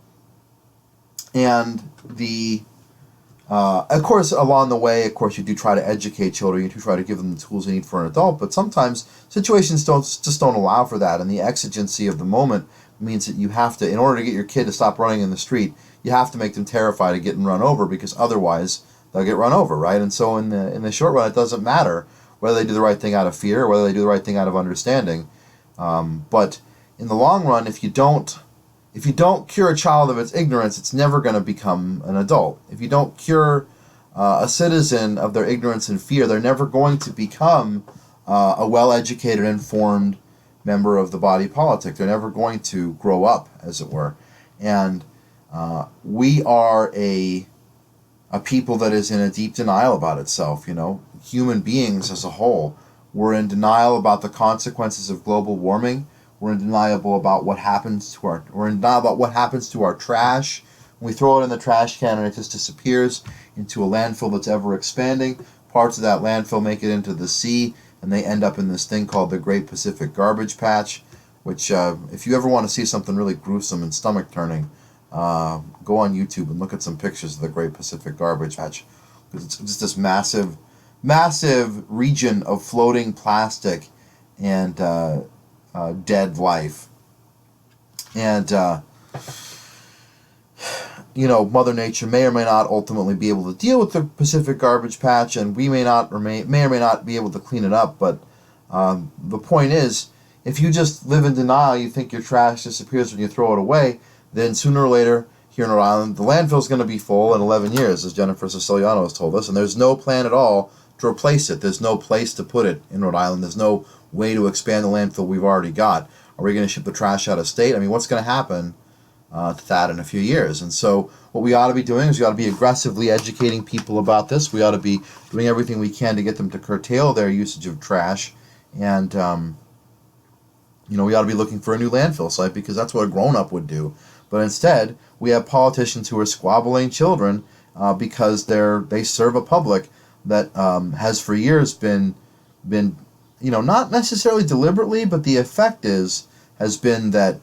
course, along the way, you do try to educate children. You do try to give them the tools they need for an adult. But sometimes situations don't allow for that, and the exigency of the moment means that you have to, in order to get your kid to stop running in the street, you have to make them terrified of getting run over, because otherwise they'll get run over, right? And so in the short run, it doesn't matter whether they do the right thing out of fear or whether they do the right thing out of understanding. But in the long run, if you don't cure a child of its ignorance, it's never going to become an adult. If you don't cure a citizen of their ignorance and fear, they're never going to become a well-educated, informed member of the body politic. They're never going to grow up, as it were. And we are a people that is in a deep denial about itself. Human beings as a whole, we're in denial about the consequences of global warming. We're in denial about what happens to our trash. We throw it in the trash can and it just disappears into a landfill that's ever expanding. Parts of that landfill make it into the sea, and they end up in this thing called the Great Pacific Garbage Patch, which if you ever want to see something really gruesome and stomach turning, go on YouTube and look at some pictures of the Great Pacific Garbage Patch. It's just this massive region of floating plastic and dead life. And Mother Nature may or may not ultimately be able to deal with the Pacific Garbage Patch, and we may or may not be able to clean it up. But the point is, if you just live in denial, you think your trash disappears when you throw it away, then sooner or later, here in Rhode Island, the landfill is going to be full in 11 years, as Jennifer Siciliano has told us, and there's no plan at all to replace it. There's no place to put it in Rhode Island. There's no way to expand the landfill we've already got. Are we going to ship the trash out of state? I mean, what's going to happen to that in a few years? And so what we ought to be doing is we ought to be aggressively educating people about this. We ought to be doing everything we can to get them to curtail their usage of trash. And, we ought to be looking for a new landfill site, because that's what a grown-up would do. But instead, we have politicians who are squabbling children because they serve a public that has for years been not necessarily deliberately, but the effect has been that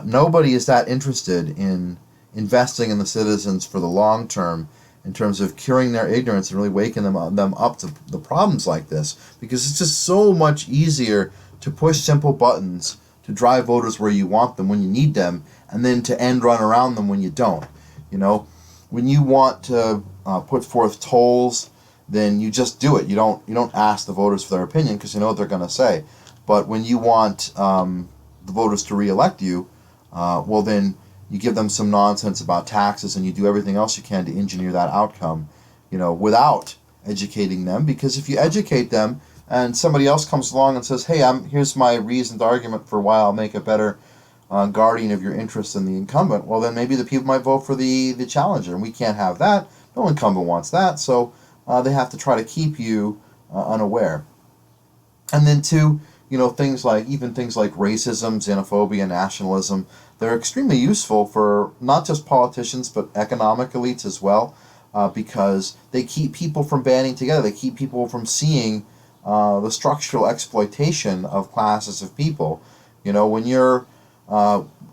nobody is that interested in investing in the citizens for the long term in terms of curing their ignorance and really waking them up to the problems like this, because it's just so much easier to push simple buttons to drive voters where you want them when you need them, and then to end run around them when you don't. When you want to put forth tolls, then you just do it. You don't ask the voters for their opinion, because you know what they're going to say. But when you want the voters to re-elect you, well, then you give them some nonsense about taxes, and you do everything else you can to engineer that outcome, without educating them. Because if you educate them and somebody else comes along and says, hey, here's my reasoned argument for why I'll make a better guardian of your interests than the incumbent, well, then maybe the people might vote for the challenger, and we can't have that. No incumbent wants that, so they have to try to keep you unaware. And then two, things like racism, xenophobia, nationalism, they're extremely useful for not just politicians, but economic elites as well, because they keep people from banding together. They keep people from seeing the structural exploitation of classes of people. When you're,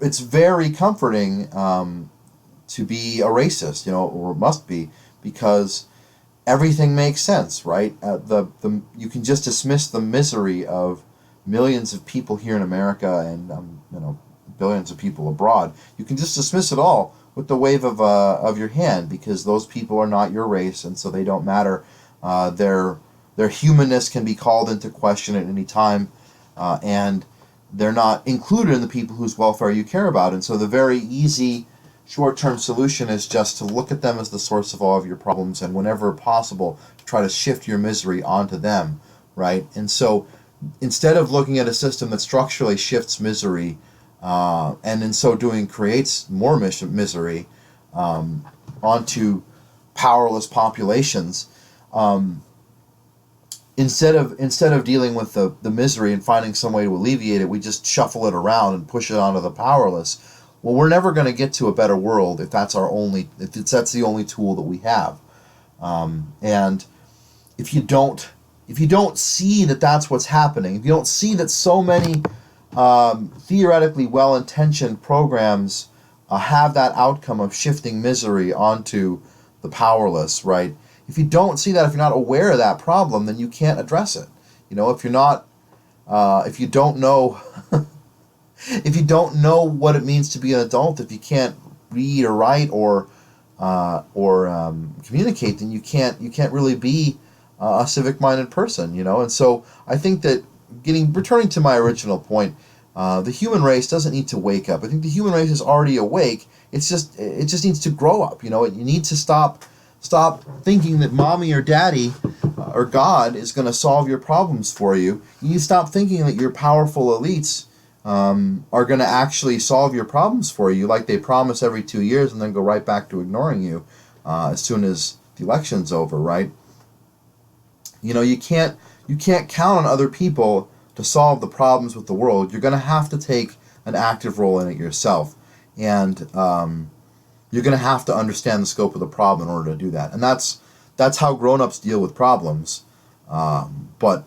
it's very comforting to be a racist, or must be, because everything makes sense, right? You can just dismiss the misery of millions of people here in America and billions of people abroad. You can just dismiss it all with the wave of your hand, because those people are not your race, and so they don't matter. Their humanness can be called into question at any time, and they're not included in the people whose welfare you care about. And so the very easy short-term solution is just to look at them as the source of all of your problems, and whenever possible, try to shift your misery onto them, right? And so instead of looking at a system that structurally shifts misery, and in so doing creates more misery onto powerless populations, instead of dealing with the misery and finding some way to alleviate it, we just shuffle it around and push it onto the powerless. Well, we're never going to get to a better world if that's the only tool that we have. And if you don't see that that's what's happening, if you don't see that so many theoretically well-intentioned programs have that outcome of shifting misery onto the powerless, right? If you don't see that, if you're not aware of that problem, then you can't address it. If you're not, if you don't know, if you don't know what it means to be an adult, if you can't read or write or communicate, then you can't really be a civic minded person, you know. And so I think that returning to my original point, the human race doesn't need to wake up. I think the human race is already awake. It just needs to grow up. You know, you need to stop thinking that mommy or daddy or God is going to solve your problems for you. You need to stop thinking that your powerful elites are going to actually solve your problems for you, like they promise every 2 years, and then go right back to ignoring you as soon as the election's over. Right? You know, you can't count on other people to solve the problems with the world. You're going to have to take an active role in it yourself, and you're going to have to understand the scope of the problem in order to do that. And that's how grown-ups deal with problems. But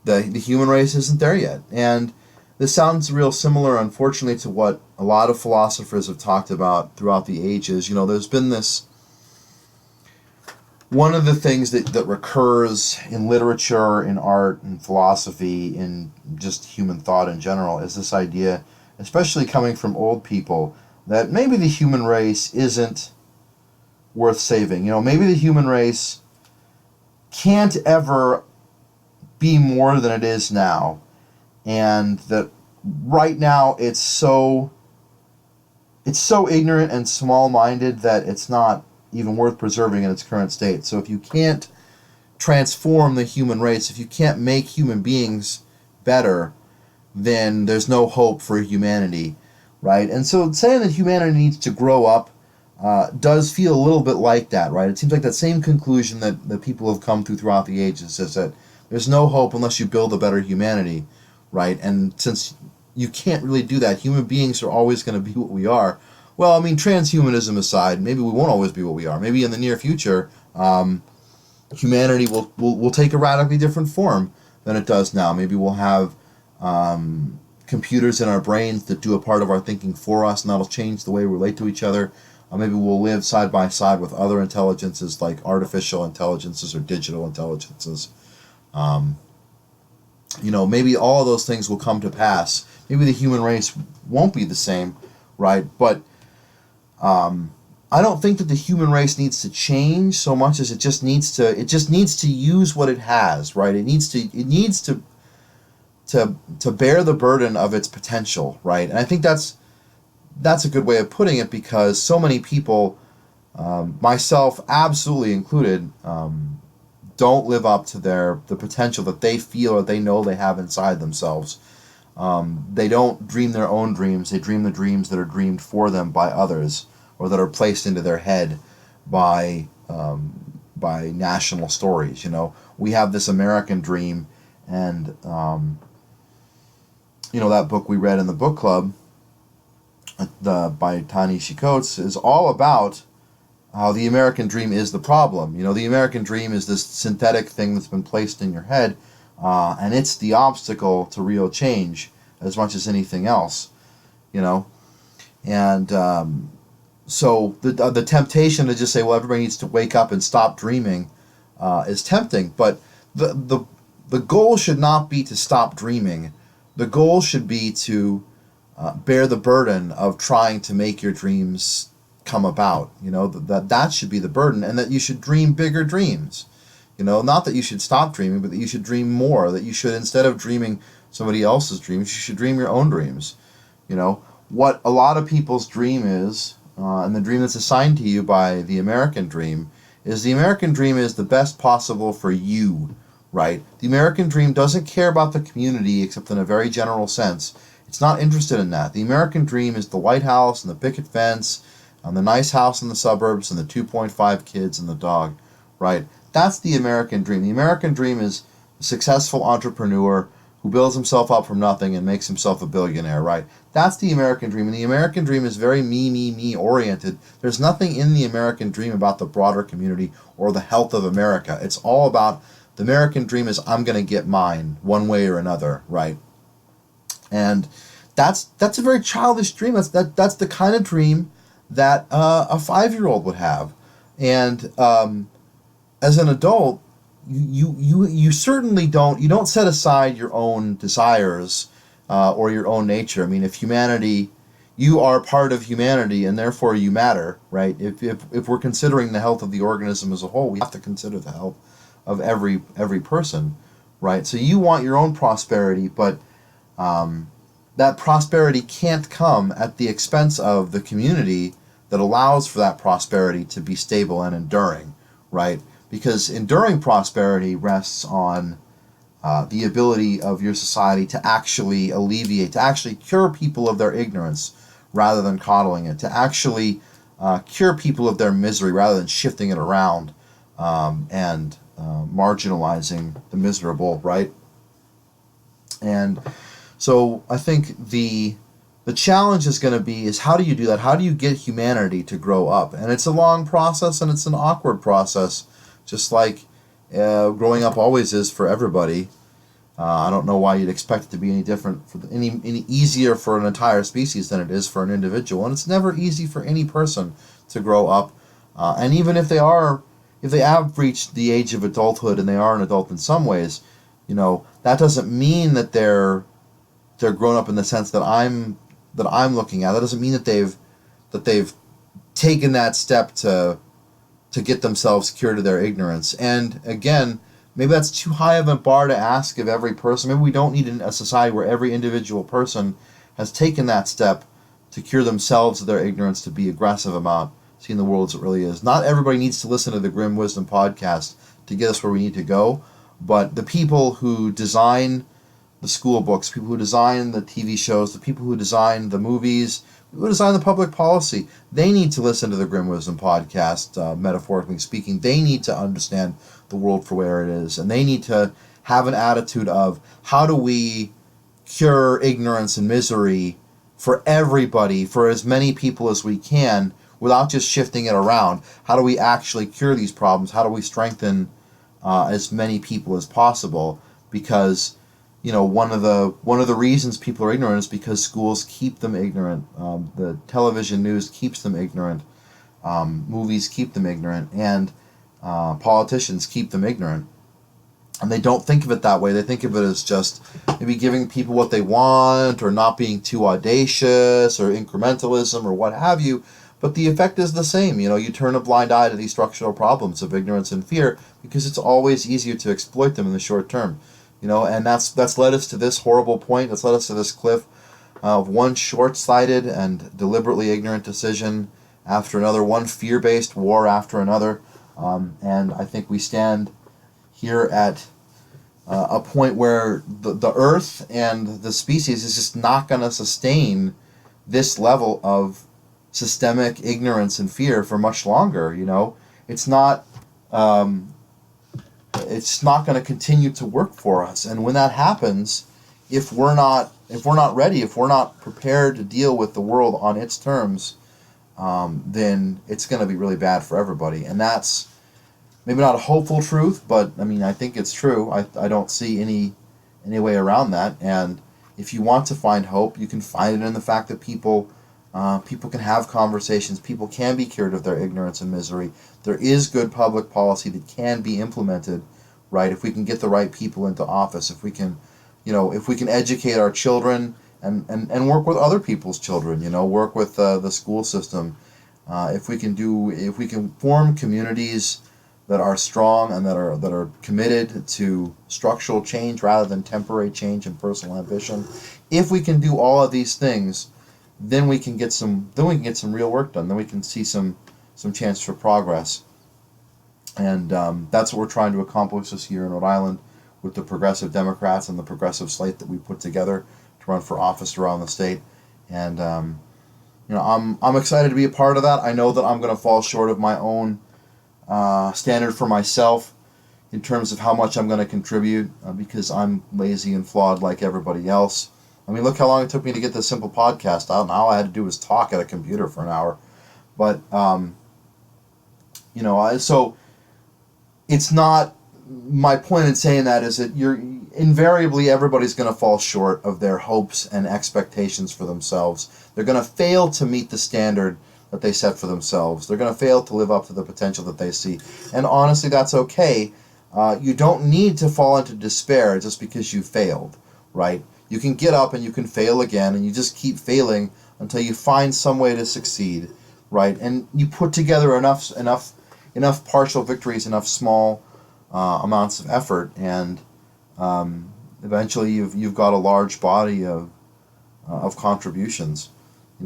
the human race isn't there yet. And this sounds real similar, unfortunately, to what a lot of philosophers have talked about throughout the ages. You know, there's been this... One of the things that recurs in literature, in art, in philosophy, in just human thought in general, is this idea, especially coming from old people, that maybe the human race isn't worth saving. You know, maybe the human race can't ever be more than it is now, and that right now it's so ignorant and small-minded that it's not even worth preserving in its current state. So if you can't transform the human race, if you can't make human beings better, then there's no hope for humanity, right? And so saying that humanity needs to grow up does feel a little bit like that, right? It seems like that same conclusion that people have come to throughout the ages is that there's no hope unless you build a better humanity, right? And since you can't really do that, human beings are always going to be what we are. Well, I mean, transhumanism aside, maybe we won't always be what we are. Maybe in the near future, humanity will take a radically different form than it does now. Maybe we'll have computers in our brains that do a part of our thinking for us, and that'll change the way we relate to each other. Maybe we'll live side by side with other intelligences like artificial intelligences or digital intelligences. You know, maybe all of those things will come to pass. Maybe the human race won't be the same, right? But I don't think that the human race needs to change so much as it just needs to use what it has, right? It needs to bear the burden of its potential, right? And I think that's a good way of putting it, because so many people, myself absolutely included, don't live up to the potential that they feel or they know they have inside themselves. They don't dream their own dreams. They dream the dreams that are dreamed for them by others, or that are placed into their head by national stories. You know, we have this American dream, and you know, that book we read in the book club, by Ta-Nehisi Coates, is all about how the American dream is the problem. You know, the American dream is this synthetic thing that's been placed in your head, and it's the obstacle to real change as much as anything else. You know, and so the temptation to just say, well, everybody needs to wake up and stop dreaming, is tempting. But the goal should not be to stop dreaming. The goal should be to bear the burden of trying to make your dreams come about. You know, that should be the burden, and that you should dream bigger dreams. You know, not that you should stop dreaming, but that you should dream more. That you should, instead of dreaming somebody else's dreams, you should dream your own dreams. You know, what a lot of people's dream is, and the dream that's assigned to you by the American dream, is the American dream is the best possible for you, right? The American dream doesn't care about the community except in a very general sense. It's not interested in that. The American dream is the White House and the picket fence and the nice house in the suburbs and the 2.5 kids and the dog, right? That's the American dream. The American dream is a successful entrepreneur who builds himself up from nothing and makes himself a billionaire, right? That's the American dream. And the American dream is very me oriented. There's nothing in the American dream about the broader community or the health of America. It's all about, the American dream is, I'm going to get mine one way or another, right? And that's a very childish dream. That's the kind of dream that a 5-year-old would have. And as an adult, you certainly don't set aside your own desires or your own nature. I mean, if humanity, you are part of humanity and therefore you matter, right? If we're considering the health of the organism as a whole, we have to consider the health of every person, right? So you want your own prosperity, but that prosperity can't come at the expense of the community that allows for that prosperity to be stable and enduring, right? Because enduring prosperity rests on the ability of your society to actually alleviate, to actually cure people of their ignorance rather than coddling it, to actually cure people of their misery rather than shifting it around and marginalizing the miserable, right? And so I think the challenge is going to be is how do you do that? How do you get humanity to grow up? And it's a long process and it's an awkward process, just like growing up always is for everybody. I don't know why you'd expect it to be any different, any easier for an entire species than it is for an individual. And it's never easy for any person to grow up. And even if they have reached the age of adulthood and they are an adult in some ways, that doesn't mean that they're grown up in the sense that I'm looking at. That doesn't mean that they've taken that step to get themselves cured of their ignorance. And again, maybe that's too high of a bar to ask of every person. Maybe we don't need a society where every individual person has taken that step to cure themselves of their ignorance, to be aggressive about seeing the world as it really is. Not everybody needs to listen to the Grim Wisdom podcast to get us where we need to go, but the people who design the school books, people who design the TV shows, the people who design the movies, who design the public policy, they need to listen to the Grim Wisdom podcast, metaphorically speaking. They need to understand the world for where it is, and they need to have an attitude of how do we cure ignorance and misery for everybody, for as many people as we can, without just shifting it around. How do we actually cure these problems? How do we strengthen as many people as possible? Because one of the reasons people are ignorant is because schools keep them ignorant. The television news keeps them ignorant. Movies keep them ignorant, and politicians keep them ignorant. And they don't think of it that way. They think of it as just maybe giving people what they want, or not being too audacious, or incrementalism, or what have you. But the effect is the same. You turn a blind eye to these structural problems of ignorance and fear because it's always easier to exploit them in the short term. And that's led us to this horrible point. That's led us to this cliff of one short-sighted and deliberately ignorant decision after another, one fear-based war after another. And I think we stand here at a point where the Earth and the species is just not going to sustain this level of systemic ignorance and fear for much longer. It's not going to continue to work for us. And when that happens, if we're not ready, if we're not prepared to deal with the world on its terms, then it's going to be really bad for everybody. And that's maybe not a hopeful truth, but I think it's true. I don't see any way around that. And if you want to find hope, you can find it in the fact that people can have conversations. People can be cured of their ignorance and misery. There is good public policy that can be implemented, right? If we can get the right people into office, if we can educate our children and work with other people's children, work with the school system. If we can form communities that are strong and that are committed to structural change rather than temporary change and personal ambition. If we can do all of these things, then we can get some real work done. Then we can see some chance for progress. And that's what we're trying to accomplish this year in Rhode Island with the Progressive Democrats and the progressive slate that we put together to run for office around the state. And I'm excited to be a part of that. I know that I'm going to fall short of my own standard for myself in terms of how much I'm going to contribute because I'm lazy and flawed like everybody else. Look how long it took me to get this simple podcast out, and all I had to do was talk at a computer for an hour. But, so it's not, my point in saying that is that invariably everybody's going to fall short of their hopes and expectations for themselves. They're going to fail to meet the standard that they set for themselves. They're going to fail to live up to the potential that they see. And honestly, that's okay. You don't need to fall into despair just because you failed, right? You can get up and you can fail again, and you just keep failing until you find some way to succeed, right? And you put together enough partial victories, enough small amounts of effort, and eventually you've got a large body of contributions.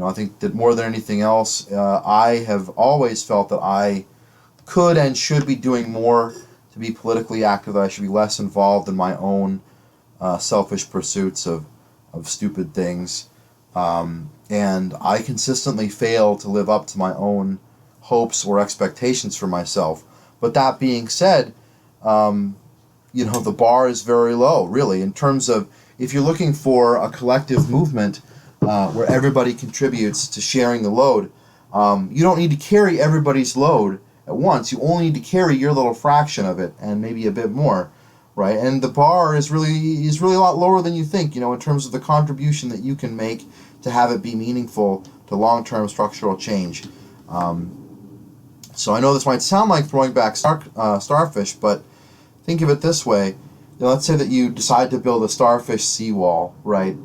I think that more than anything else, I have always felt that I could and should be doing more to be politically active, that I should be less involved in my own selfish pursuits of stupid things. And I consistently fail to live up to my own hopes or expectations for myself. But that being said, the bar is very low, really, in terms of if you're looking for a collective movement where everybody contributes to sharing the load. You don't need to carry everybody's load at once. You only need to carry your little fraction of it and maybe a bit more, right? And the bar is really a lot lower than you think, in terms of the contribution that you can make to have it be meaningful to long-term structural change. So I know this might sound like throwing back starfish, but think of it this way. Let's say that you decide to build a starfish seawall, right?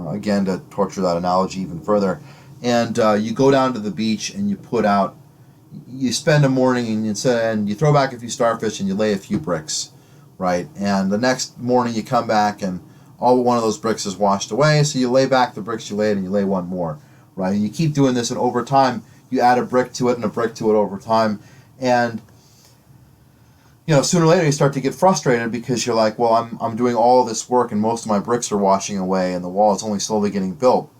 Again, to torture that analogy even further. And you go down to the beach and you spend a morning and you throw back a few starfish and you lay a few bricks, right? And the next morning you come back and all but one of those bricks is washed away, so you lay back the bricks you laid and you lay one more, right? And you keep doing this, and over time you add a brick to it and a brick to it over time. And sooner or later you start to get frustrated because you're like, well, I'm doing all of this work and most of my bricks are washing away and the wall is only slowly getting built.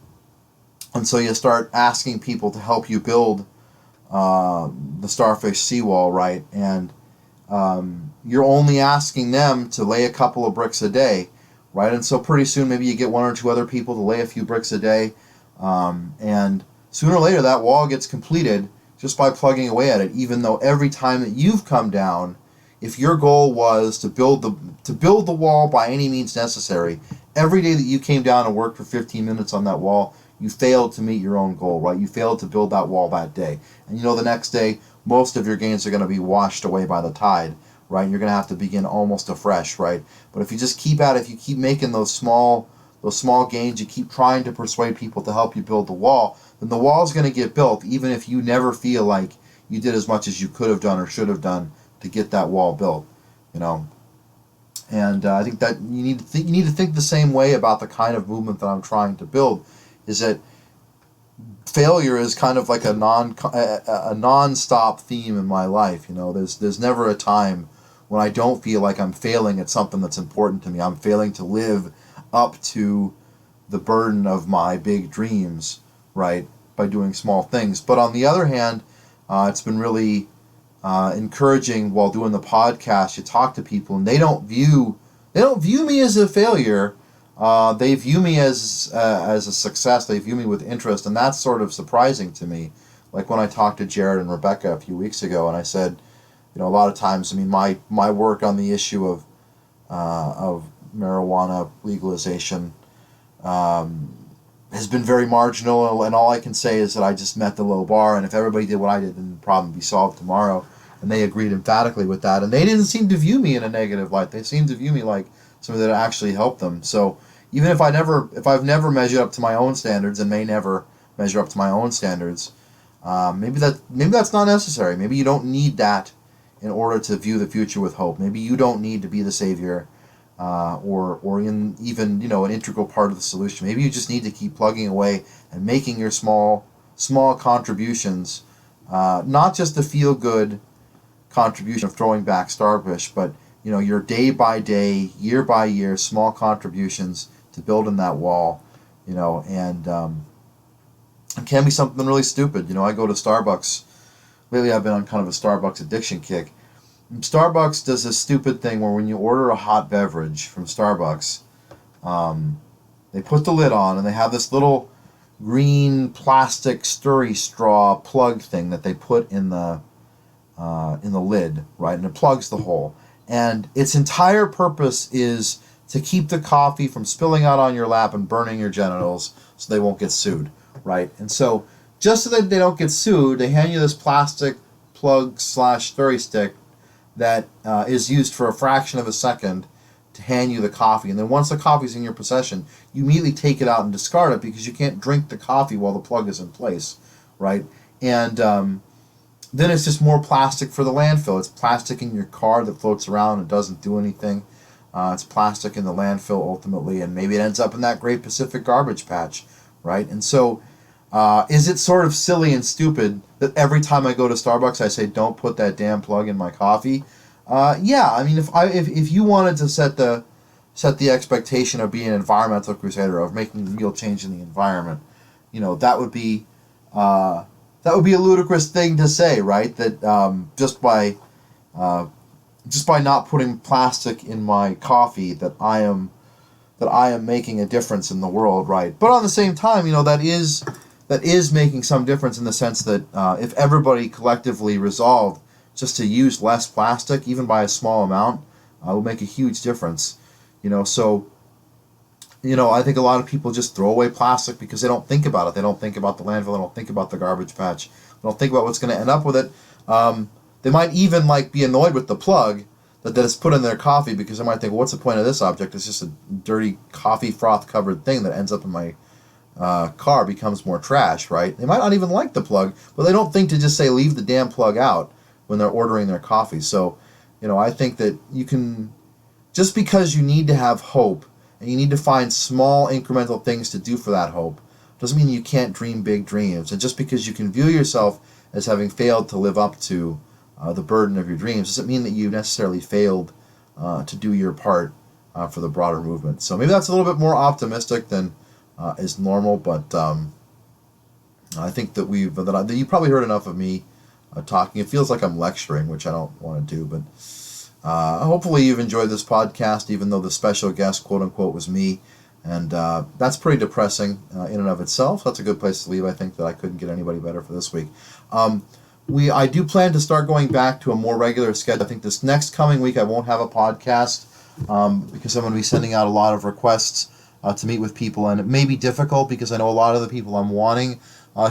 And so you start asking people to help you build the starfish seawall, right? And you're only asking them to lay a couple of bricks a day, right? And so pretty soon maybe you get one or two other people to lay a few bricks a day. And sooner or later that wall gets completed just by plugging away at it, even though every time that you've come down, if your goal was to build the wall by any means necessary, every day that you came down and worked for 15 minutes on that wall, you failed to meet your own goal, right? You failed to build that wall that day. And the next day, most of your gains are going to be washed away by the tide, right? And you're going to have to begin almost afresh, right? But if you just keep at it, if you keep making those small gains, you keep trying to persuade people to help you build the wall, then the wall is going to get built, even if you never feel like you did as much as you could have done or should have done to get that wall built, And I think that you need to think the same way about the kind of movement that I'm trying to build. Is that failure is kind of like a non-stop theme in my life. There's never a time when I don't feel like I'm failing at something that's important to me. I'm failing to live up to the burden of my big dreams, right, by doing small things. But on the other hand, it's been really encouraging while doing the podcast. You talk to people and they don't view me as a failure. They view me as a success. They view me with interest, and that's sort of surprising to me. Like when I talked to Jared and Rebecca a few weeks ago, and I said, a lot of times, my work on the issue of marijuana legalization has been very marginal, and all I can say is that I just met the low bar, and if everybody did what I did, then the problem would be solved tomorrow. And they agreed emphatically with that, and they didn't seem to view me in a negative light. They seemed to view me like something that actually helped them. So even if I've never measured up to my own standards and may never measure up to my own standards, maybe that's not necessary. Maybe you don't need that in order to view the future with hope. Maybe you don't need to be the savior, or in even an integral part of the solution. Maybe you just need to keep plugging away and making your small contributions, not just the feel good contribution of throwing back starfish, but your day by day, year by year, small contributions to building that wall, and it can be something really stupid. I go to Starbucks. Lately I've been on kind of a Starbucks addiction kick. Starbucks does this stupid thing where when you order a hot beverage from Starbucks, they put the lid on and they have this little green plastic stirry straw plug thing that they put in the lid, right? And it plugs the hole. And its entire purpose is to keep the coffee from spilling out on your lap and burning your genitals so they won't get sued, right? And so just so that they don't get sued, they hand you this plastic plug / stirry stick that is used for a fraction of a second to hand you the coffee. And then once the coffee's in your possession, you immediately take it out and discard it because you can't drink the coffee while the plug is in place, right? And then it's just more plastic for the landfill. It's plastic in your car that floats around and doesn't do anything. It's plastic in the landfill ultimately, and maybe it ends up in that Great Pacific garbage patch, right? And so, is it sort of silly and stupid that every time I go to Starbucks I say don't put that damn plug in my coffee? Yeah, I mean, if you wanted to set the expectation of being an environmental crusader, of making real change in the environment, that would be a ludicrous thing to say, right? That just by not putting plastic in my coffee, that I am making a difference in the world, right? But on the same time, that is making some difference in the sense that if everybody collectively resolved just to use less plastic, even by a small amount, will make a huge difference. So I think a lot of people just throw away plastic because they don't think about it. They don't think about the landfill. They don't think about the garbage patch. They don't think about what's going to end up with it. They might even be annoyed with the plug that is put in their coffee because they might think, well, what's the point of this object? It's just a dirty coffee froth covered thing that ends up in my car, becomes more trash, right? They might not even like the plug, but they don't think to just say leave the damn plug out when they're ordering their coffee. So, I think that you can, just because you need to have hope and you need to find small incremental things to do for that hope, doesn't mean you can't dream big dreams. And just because you can view yourself as having failed to live up to the burden of your dreams doesn't mean that you necessarily failed to do your part for the broader movement. So maybe that's a little bit more optimistic than is normal, but I think that that you probably heard enough of me talking. It feels like I'm lecturing, which I don't want to do, but hopefully you've enjoyed this podcast, even though the special guest, quote unquote, was me. And that's pretty depressing in and of itself. That's a good place to leave. I think that I couldn't get anybody better for this week. I do plan to start going back to a more regular schedule. I think this next coming week I won't have a podcast because I'm going to be sending out a lot of requests to meet with people, and it may be difficult because I know a lot of the people I'm wanting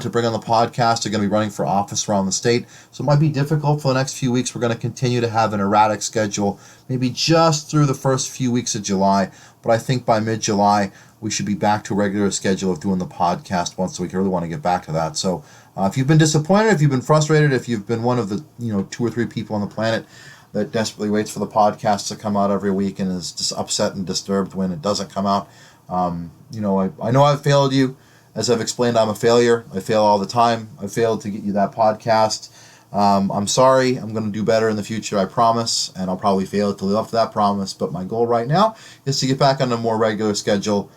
to bring on the podcast are going to be running for office around the state, so it might be difficult for the next few weeks. We're going to continue to have an erratic schedule, maybe just through the first few weeks of July, but I think by mid-July we should be back to a regular schedule of doing the podcast once a week. I really want to get back to that. So if you've been disappointed, if you've been frustrated, if you've been one of the 2 or 3 people on the planet that desperately waits for the podcast to come out every week and is just upset and disturbed when it doesn't come out, I know I've failed you. As I've explained, I'm a failure. I fail all the time. I failed to get you that podcast. I'm sorry. I'm going to do better in the future, I promise, and I'll probably fail to live up to that promise. But my goal right now is to get back on a more regular schedule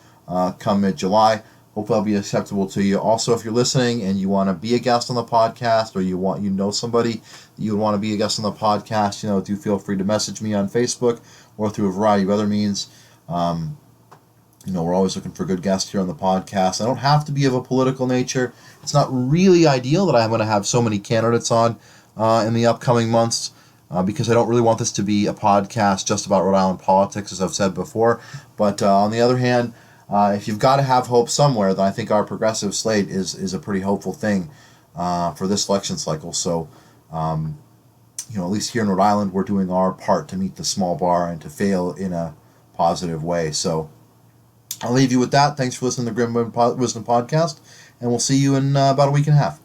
come mid-July. Hope that'll be acceptable to you. Also, if you're listening and you want to be a guest on the podcast, or you know somebody that you would want to be a guest on the podcast, do feel free to message me on Facebook or through a variety of other means. We're always looking for good guests here on the podcast. I don't have to be of a political nature. It's not really ideal that I'm going to have so many candidates on in the upcoming months because I don't really want this to be a podcast just about Rhode Island politics, as I've said before. But on the other hand, if you've got to have hope somewhere, then I think our progressive slate is a pretty hopeful thing for this election cycle. So, at least here in Rhode Island, we're doing our part to meet the small bar and to fail in a positive way. So I'll leave you with that. Thanks for listening to the Grim Wisdom Podcast, and we'll see you in about a week and a half.